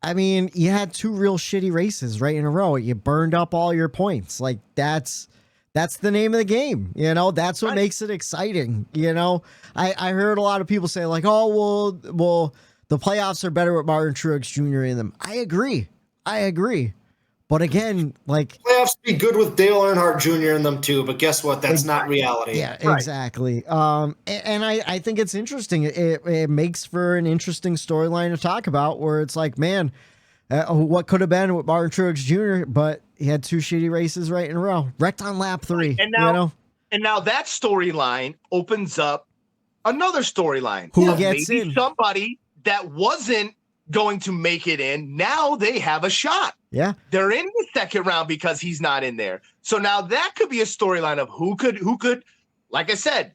I mean, you had 2 real shitty races right in a row. You burned up all your points. Like, that's the name of the game. You know, that's what makes it exciting. You know, I heard a lot of people say, like, oh, well, the playoffs are better with Martin Truex Jr. in them. I agree. But again, like, playoffs be good with Dale Earnhardt Jr. in them too, but guess what? That's not reality. Yeah, exactly. And I think it's interesting. It makes for an interesting storyline to talk about, where it's like, man, what could have been with Martin Truex Jr., but he had 2 shitty races right in a row. Wrecked on lap 3. And now, you know? and now that storyline opens up another storyline. Who gets maybe in? Somebody that wasn't going to make it in, now they have a shot. Yeah. They're in the second round because he's not in there. So now that could be a storyline of who could, like I said,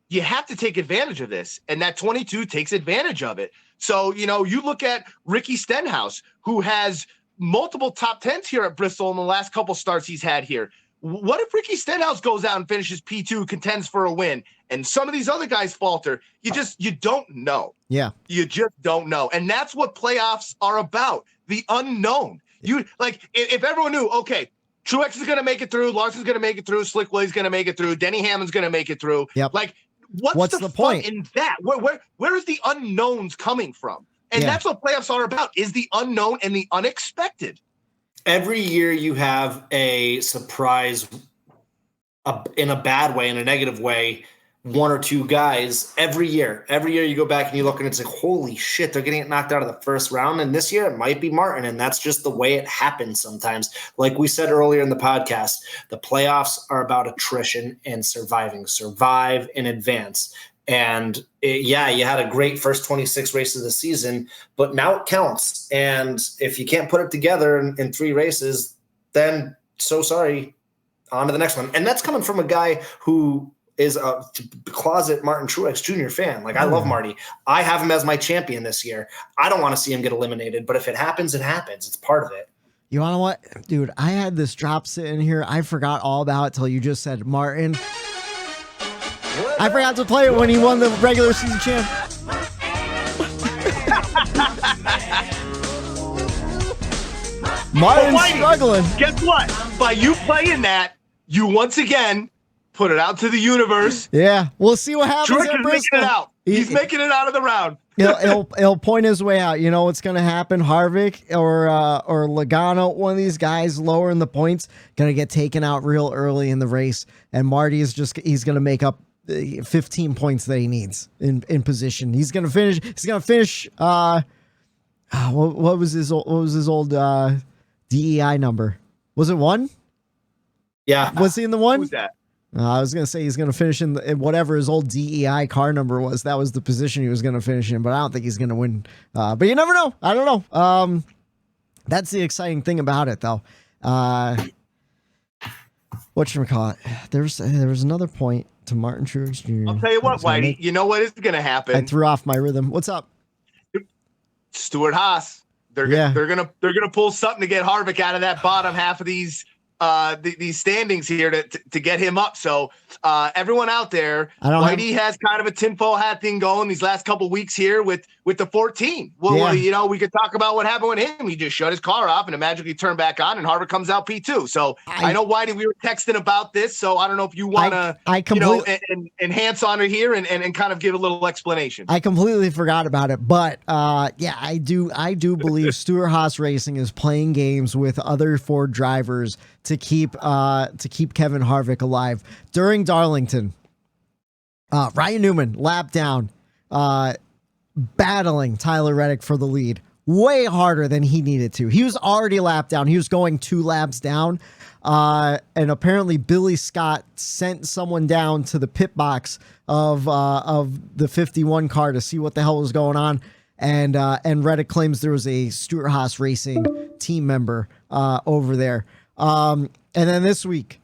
you have to take advantage of this. And that 22 takes advantage of it. So, you know, you look at Ricky Stenhouse, who has multiple top 10s here at Bristol in the last couple starts he's had here. What if Ricky Stenhouse goes out and finishes P2, contends for a win, and some of these other guys falter? You don't know. Yeah. You just don't know. And that's what playoffs are about, the unknown. You, like, if everyone knew, okay, Truex is going to make it through, Larson's going to make it through, Slick Willie's going to make it through, Denny Hamlin's going to make it through. Yep. Like, what's the point in that? Where is the unknowns coming from? And that's what playoffs are about, is the unknown and the unexpected. Every year you have a surprise in a bad way, in a negative way, 1 or 2 guys every year. Every year you go back and you look and it's like, holy shit, they're getting it knocked out of the first round. And this year it might be Martin. And that's just the way it happens sometimes. Like we said earlier in the podcast, the playoffs are about attrition and surviving. Survive in advance. And you had a great first 26 races of the season, but now it counts. And if you can't put it together in 3 races, then so sorry, on to the next one. And that's coming from a guy who is a closet Martin Truex Jr. fan. Like, I love Marty. I have him as my champion this year. I don't want to see him get eliminated, but if it happens, it happens. It's part of it. You want to what? Dude, I had this drop sitting here. I forgot all about it till you just said Martin. I forgot to play it when he won the regular season champ. Martin's struggling. Guess what? By you playing that, you once again put it out to the universe. Yeah, we'll see what happens. Truex is making it out. He's making it out of the round. He'll point his way out. You know what's going to happen? Harvick or Logano, one of these guys lower in the points, going to get taken out real early in the race, and Marty is he's going to make up 15 points that he needs in position. He's going to finish. He's going to finish. What was his old DEI number? Was it 1? Yeah. Was he in the 1? Who's that? I was going to say he's going to finish in whatever his old DEI car number was. That was the position he was going to finish in, but I don't think he's going to win. But you never know. I don't know. That's the exciting thing about it, though. Whatchamacallit? There was another point to Martin Truex Jr. I'll tell you what, Whitey. You know what is going to happen? I threw off my rhythm. What's up? Stuart Haas. They're gonna pull something to get Harvick out of that bottom half of these standings here to get him up. So everyone out there, Whitey has kind of a tinfoil hat thing going these last couple weeks here with the 14. Well, you know, we could talk about what happened with him. He just shut his car off and it magically turned back on, and Harvick comes out P2. So I know, Whitey, we were texting about this, so I don't know if you want to enhance on it here and kind of give a little explanation. I completely forgot about it, but I do believe Stuart Haas Racing is playing games with other Ford drivers to keep Kevin Harvick alive. During Darlington, Ryan Newman lapped down battling Tyler Reddick for the lead way harder than he needed to. He was already a lap down. He was going 2 laps down. And apparently Billy Scott sent someone down to the pit box of the 51 car to see what the hell was going on. And Reddick claims there was a Stuart Haas Racing team member over there. And then this week,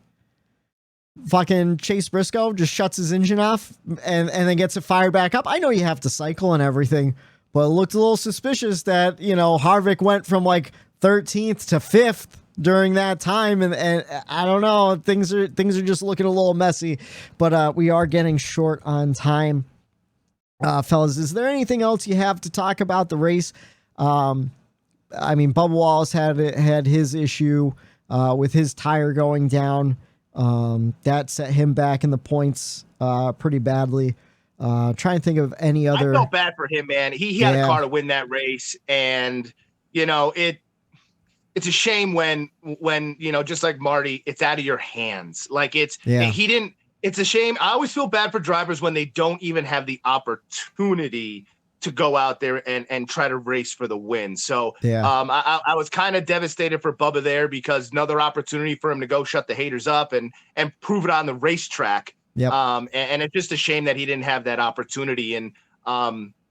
fucking Chase Briscoe just shuts his engine off and then gets it fired back up. I know you have to cycle and everything, but it looked a little suspicious that, you know, Harvick went from like 13th to 5th during that time. And I don't know, things are just looking a little messy, but we are getting short on time. Fellas, is there anything else you have to talk about the race? I mean, Bubba Wallace had his issue with his tire going down. That set him back in the points pretty badly. Try and think of any other. I felt bad for him, man. He had a car to win that race, and you know it's a shame when you know, just like Marty, it's out of your hands. Like he didn't. It's a shame. I always feel bad for drivers when they don't even have the opportunity to go out there and try to race for the win. So I was kind of devastated for Bubba there, because another opportunity for him to go shut the haters up and prove it on the racetrack. Yep. And it's just a shame that he didn't have that opportunity. And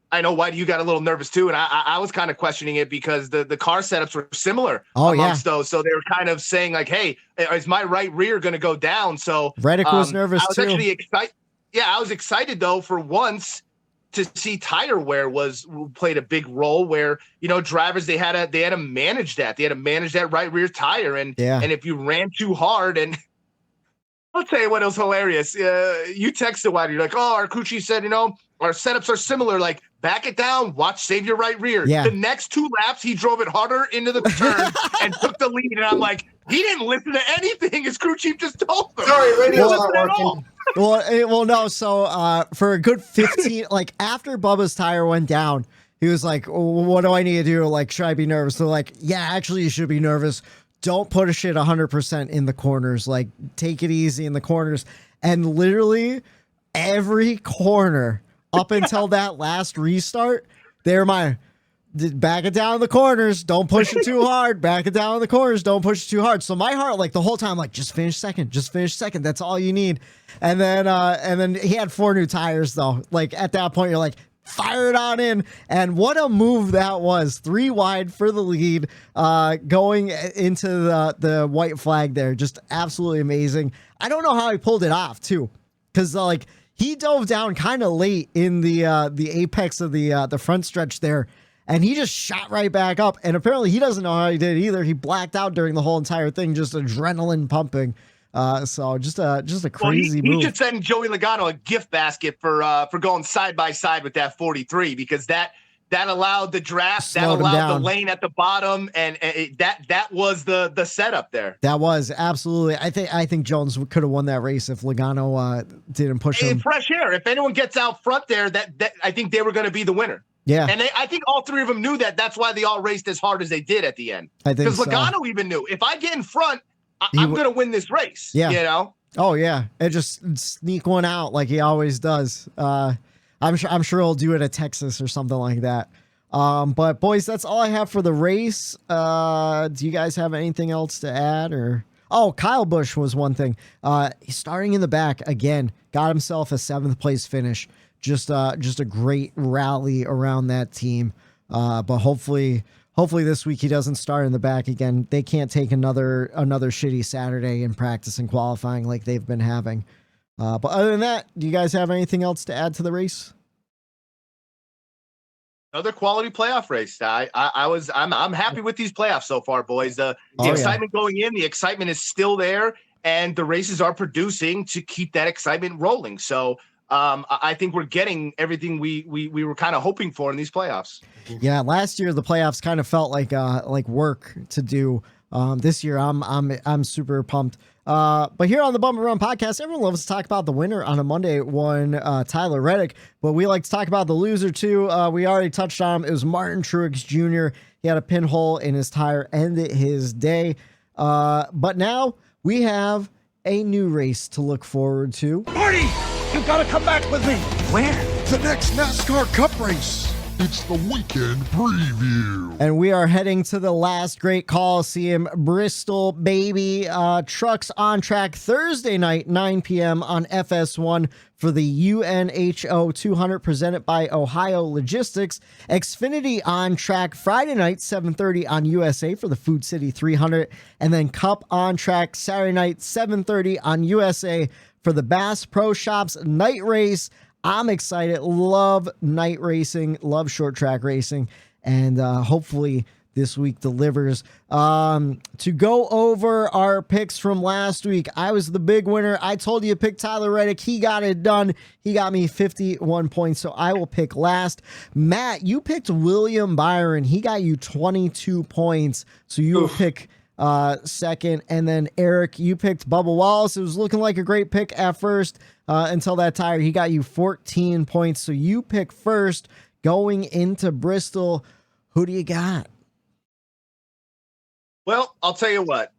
I know, Whitey, you got a little nervous too. And I was kind of questioning it because the car setups were similar amongst those. So they were kind of saying like, hey, is my right rear going to go down? So Reddick was nervous I was actually excited. Yeah, I was excited though for once to see tire wear played a big role, where, you know, drivers, they had to manage that. They had to manage that right rear tire. And if you ran too hard, and I'll tell you what, it was hilarious. You texted Whitey, you're like, oh, our crew chief said, you know, our setups are similar. Like, back it down, save your right rear. Yeah. The next 2 laps, he drove it harder into the turn and took the lead. And I'm like, he didn't listen to anything his crew chief just told him. Sorry, radio's not working. Well, no. So for a good 15, like after Bubba's tire went down, he was like, what do I need to do? Like, should I be nervous? So like, yeah, actually you should be nervous. Don't push it 100% in the corners. Like, take it easy in the corners. And literally every corner up until that last restart, they're back it down in the corners. Don't push it too hard. Back it down in the corners. Don't push it too hard. So my heart, like the whole time, like, just finish second. That's all you need. And then he had 4 new tires though. Like at that point, you're like, fire it on in. And what a move that was. 3 wide for the lead, going into the white flag there. Just absolutely amazing. I don't know how he pulled it off too, because like he dove down kind of late in the apex of the front stretch there, and he just shot right back up. And apparently he doesn't know how he did it either. He blacked out during the whole entire thing, just adrenaline pumping. So just a crazy move. He should send Joey Logano a gift basket for going side by side with that 43, because that allowed the draft, that allowed the lane at the bottom, and that was the setup there. That was absolutely. I think Jones could have won that race if Logano didn't push him. Fresh air. If anyone gets out front there, that I think they were going to be the winner. Yeah, and I think all 3 of them knew that. That's why they all raced as hard as they did at the end. I think because Logano even knew, if I get in front, I'm going to win this race. Yeah, you know. Oh yeah, and just sneak one out like he always does. I'm sure he'll do it at Texas or something like that. But boys, that's all I have for the race. Do you guys have anything else to add? Or Kyle Busch was one thing. He's starting in the back again. Got himself a 7th place finish. Just a great rally around that team. But hopefully this week he doesn't start in the back again. They can't take another shitty Saturday in practice and qualifying like they've been having. But other than that, do you guys have anything else to add to the race? Another quality playoff race. I'm happy with these playoffs so far, boys. The excitement going in, the excitement is still there, and the races are producing to keep that excitement rolling. So I think we're getting everything we were kind of hoping for in these playoffs. Yeah, last year the playoffs kind of felt like work to do. This year I'm super pumped. But here on the Bump and Run podcast, everyone loves to talk about the winner on a Monday one, Tyler Reddick, but we like to talk about the loser too. We already touched on him. It was Martin Truex Jr. He had a pinhole in his tire, ended his day. But now we have a new race to look forward to. Marty, you gotta come back with me. Where? The next NASCAR Cup race. It's the weekend preview. And we are heading to the last great Coliseum, Bristol, baby. Trucks on track Thursday night, 9 p.m. on FS1 for the UNHO 200 presented by Ohio Logistics. Xfinity on track Friday night, 7:30 on USA for the Food City 300. And then Cup on track Saturday night, 7:30 on USA for the Bass Pro Shops night race. I'm excited. Love night racing. Love short track racing. And hopefully this week delivers. To go over our picks from last week, I was the big winner. I told you to pick Tyler Reddick. He got it done. He got me 51 points, so I will pick last. Matt, you picked William Byron. He got you 22 points, so you will pick second. And then Eric, you picked Bubba Wallace. It was looking like a great pick at first until that tire. He got you 14 points, so you pick first going into Bristol. Who do you got? Well, I'll tell you what.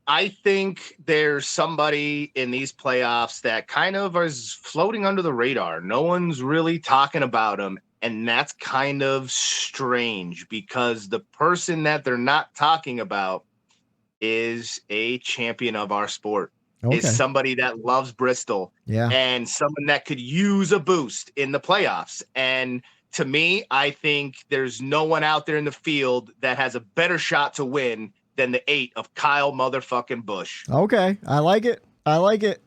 I think there's somebody in these playoffs that kind of is floating under the radar. No one's really talking about him, and that's kind of strange because the person that they're not talking about is a champion of our sport. Okay. Is somebody that loves Bristol, and someone that could use a boost in the playoffs. And to me, I think there's no one out there in the field that has a better shot to win than the 8 of Kyle motherfucking Busch. Okay, I like it. I like it.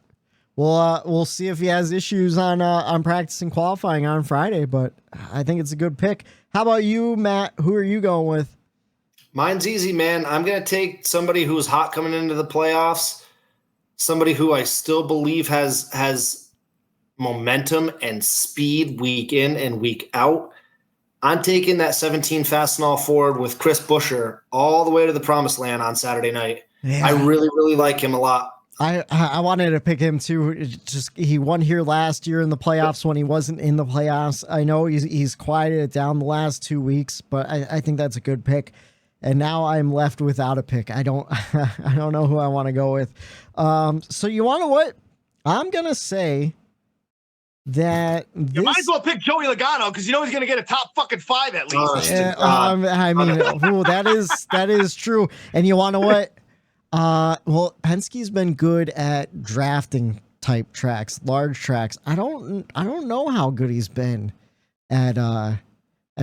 We'll see if he has issues on practicing qualifying on Friday, but I think it's a good pick. How about you, Matt? Who are you going with? Mine's easy, man. I'm going to take somebody who's hot coming into the playoffs, somebody who I still believe has momentum and speed week in and week out. I'm taking that 17 Fastenal Ford with Chris Buescher all the way to the promised land on Saturday night. Yeah. I really, really like him a lot. I wanted to pick him too. He won here last year in the playoffs when he wasn't in the playoffs. I know he's quieted it down the last 2 weeks, but I think that's a good pick. And now I'm left without a pick. I don't know who I want to go with. So you want to what? I'm gonna say that you might as well pick Joey Logano because you know he's gonna get a top fucking 5 at least. I mean, that is true. And you want to what? Well, Penske's been good at drafting type tracks, large tracks. I don't know how good he's been at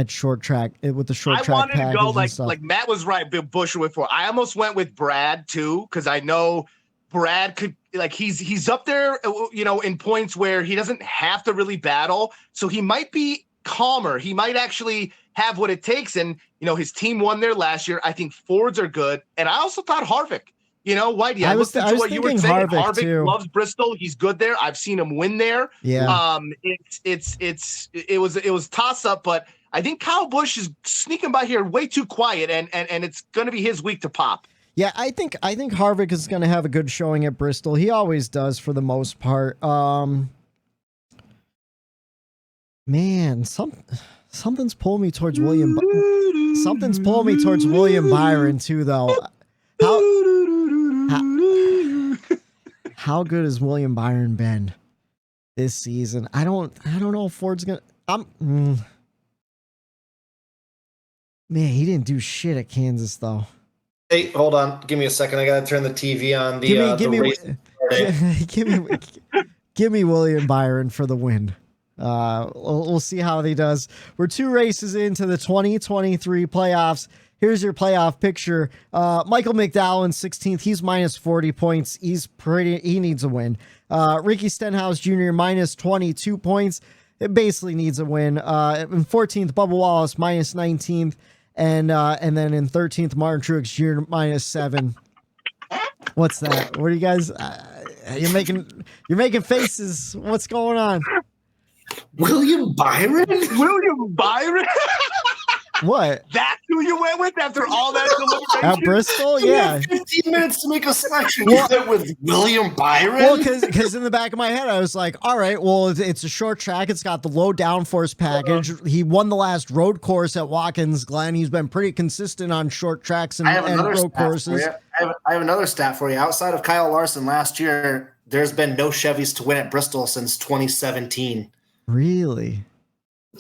short track with the short track. I wanted to go like Matt was right. Buescher went for. I almost went with Brad too because I know Brad could he's up there, in points where he doesn't have to really battle, so he might be calmer. He might actually have what it takes, and his team won there last year. I think Fords are good, and I also thought Harvick. Whitey, I looked into what you were saying. Harvick loves Bristol. He's good there. I've seen him win there. Yeah. It was toss up, but I think Kyle Busch is sneaking by here way too quiet, and it's going to be his week to pop. Yeah, I think Harvick is going to have a good showing at Bristol. He always does for the most part. Man, something's pulling me towards William. Something's pulling me towards William Byron too, though. How good has William Byron been this season? I don't know if Ford's gonna. Man, he didn't do shit at Kansas though. Hey, hold on. Give me a second. I gotta turn the TV on. Give me William Byron for the win. We'll see how he does. We're 2 races into the 2023 playoffs. Here's your playoff picture. Michael McDowell in 16th. He's minus 40 points. He needs a win. Ricky Stenhouse Jr. minus 22 points. It basically needs a win. In 14th, Bubba Wallace minus 19th. And then in 13th, Martin Truex Jr. minus 7. What's that? What are you guys? You're making faces. What's going on? William Byron? William Byron? What? That's who you went with after all that deliberation? At Bristol? Yeah. 15 minutes to make a selection. You went with William Byron? Well, because in the back of my head, I was like, all right, well, it's a short track. It's got the low downforce package. He won the last road course at Watkins Glen. He's been pretty consistent on short tracks and road courses. I have another stat for you. Outside of Kyle Larson last year, there's been no Chevys to win at Bristol since 2017. Really?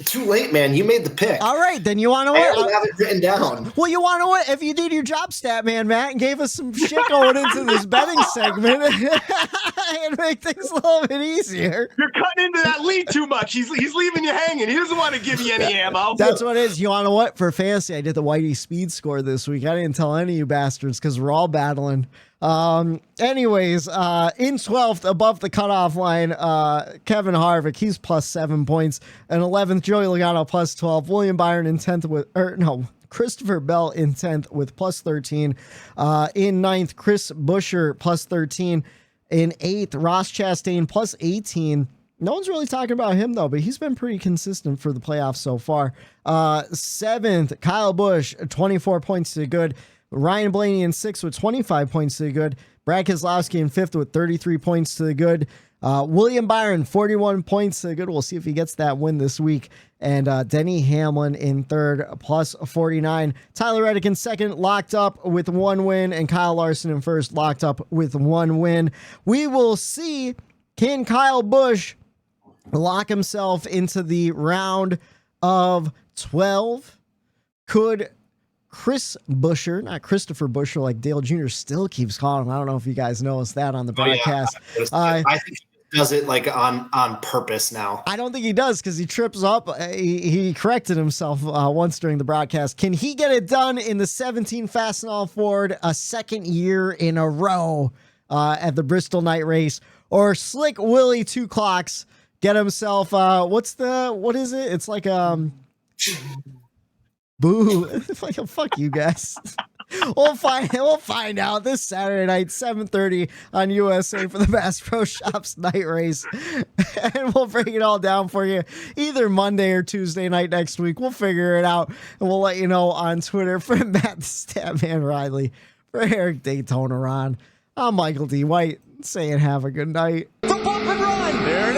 Too late, man. You made the pick. All right, then you want to I what? already have it written down. Well, you want to what? If you did your job, stat man, Matt, and gave us some shit going into this betting segment, and make things a little bit easier. You're cutting into that lead too much. He's leaving you hanging. He doesn't want to give you any ammo. That's what it is. You want to what? For fantasy, I did the Whitey speed score this week. I didn't tell any of you bastards because we're all battling. Anyways, in 12th, above the cutoff line, Kevin Harvick, he's plus 7 points. And 11th, Joey Logano plus 12. William Byron in 10th Christopher Bell in 10th with plus 13. In 9th, Chris Buescher plus 13. In 8th, Ross Chastain plus 18. No one's really talking about him, though, but he's been pretty consistent for the playoffs so far. 7th, Kyle Busch, 24 points to the good. Ryan Blaney in 6th with 25 points to the good. Brad Keselowski in 5th with 33 points to the good. William Byron, 41 points to the good. We'll see if he gets that win this week. And Denny Hamlin in 3rd, plus 49. Tyler Reddick in 2nd, locked up with 1 win. And Kyle Larson in 1st, locked up with 1 win. We will see, can Kyle Busch lock himself into the round of 12? Could Chris Buescher, not Christopher Buescher, like Dale Jr. still keeps calling him. I don't know if you guys noticed that on the broadcast. I think he does it like on purpose now. I don't think he does because he trips up. He corrected himself once during the broadcast. Can he get it done in the 17 Fastenal Ford a second year in a row at the Bristol night race? Or Slick Willie 2 clocks get himself, what is it? It's like, boo. Like, fuck you guys. We'll find out this Saturday night, 7:30 on USA for the Bass Pro Shops night race. And we'll break it all down for you either Monday or Tuesday night next week. We'll figure it out and we'll let you know on Twitter. For Matt the Statman Reilly, for Eric Daytona Ron, I'm Michael D. White saying have a good night. The bump and run. There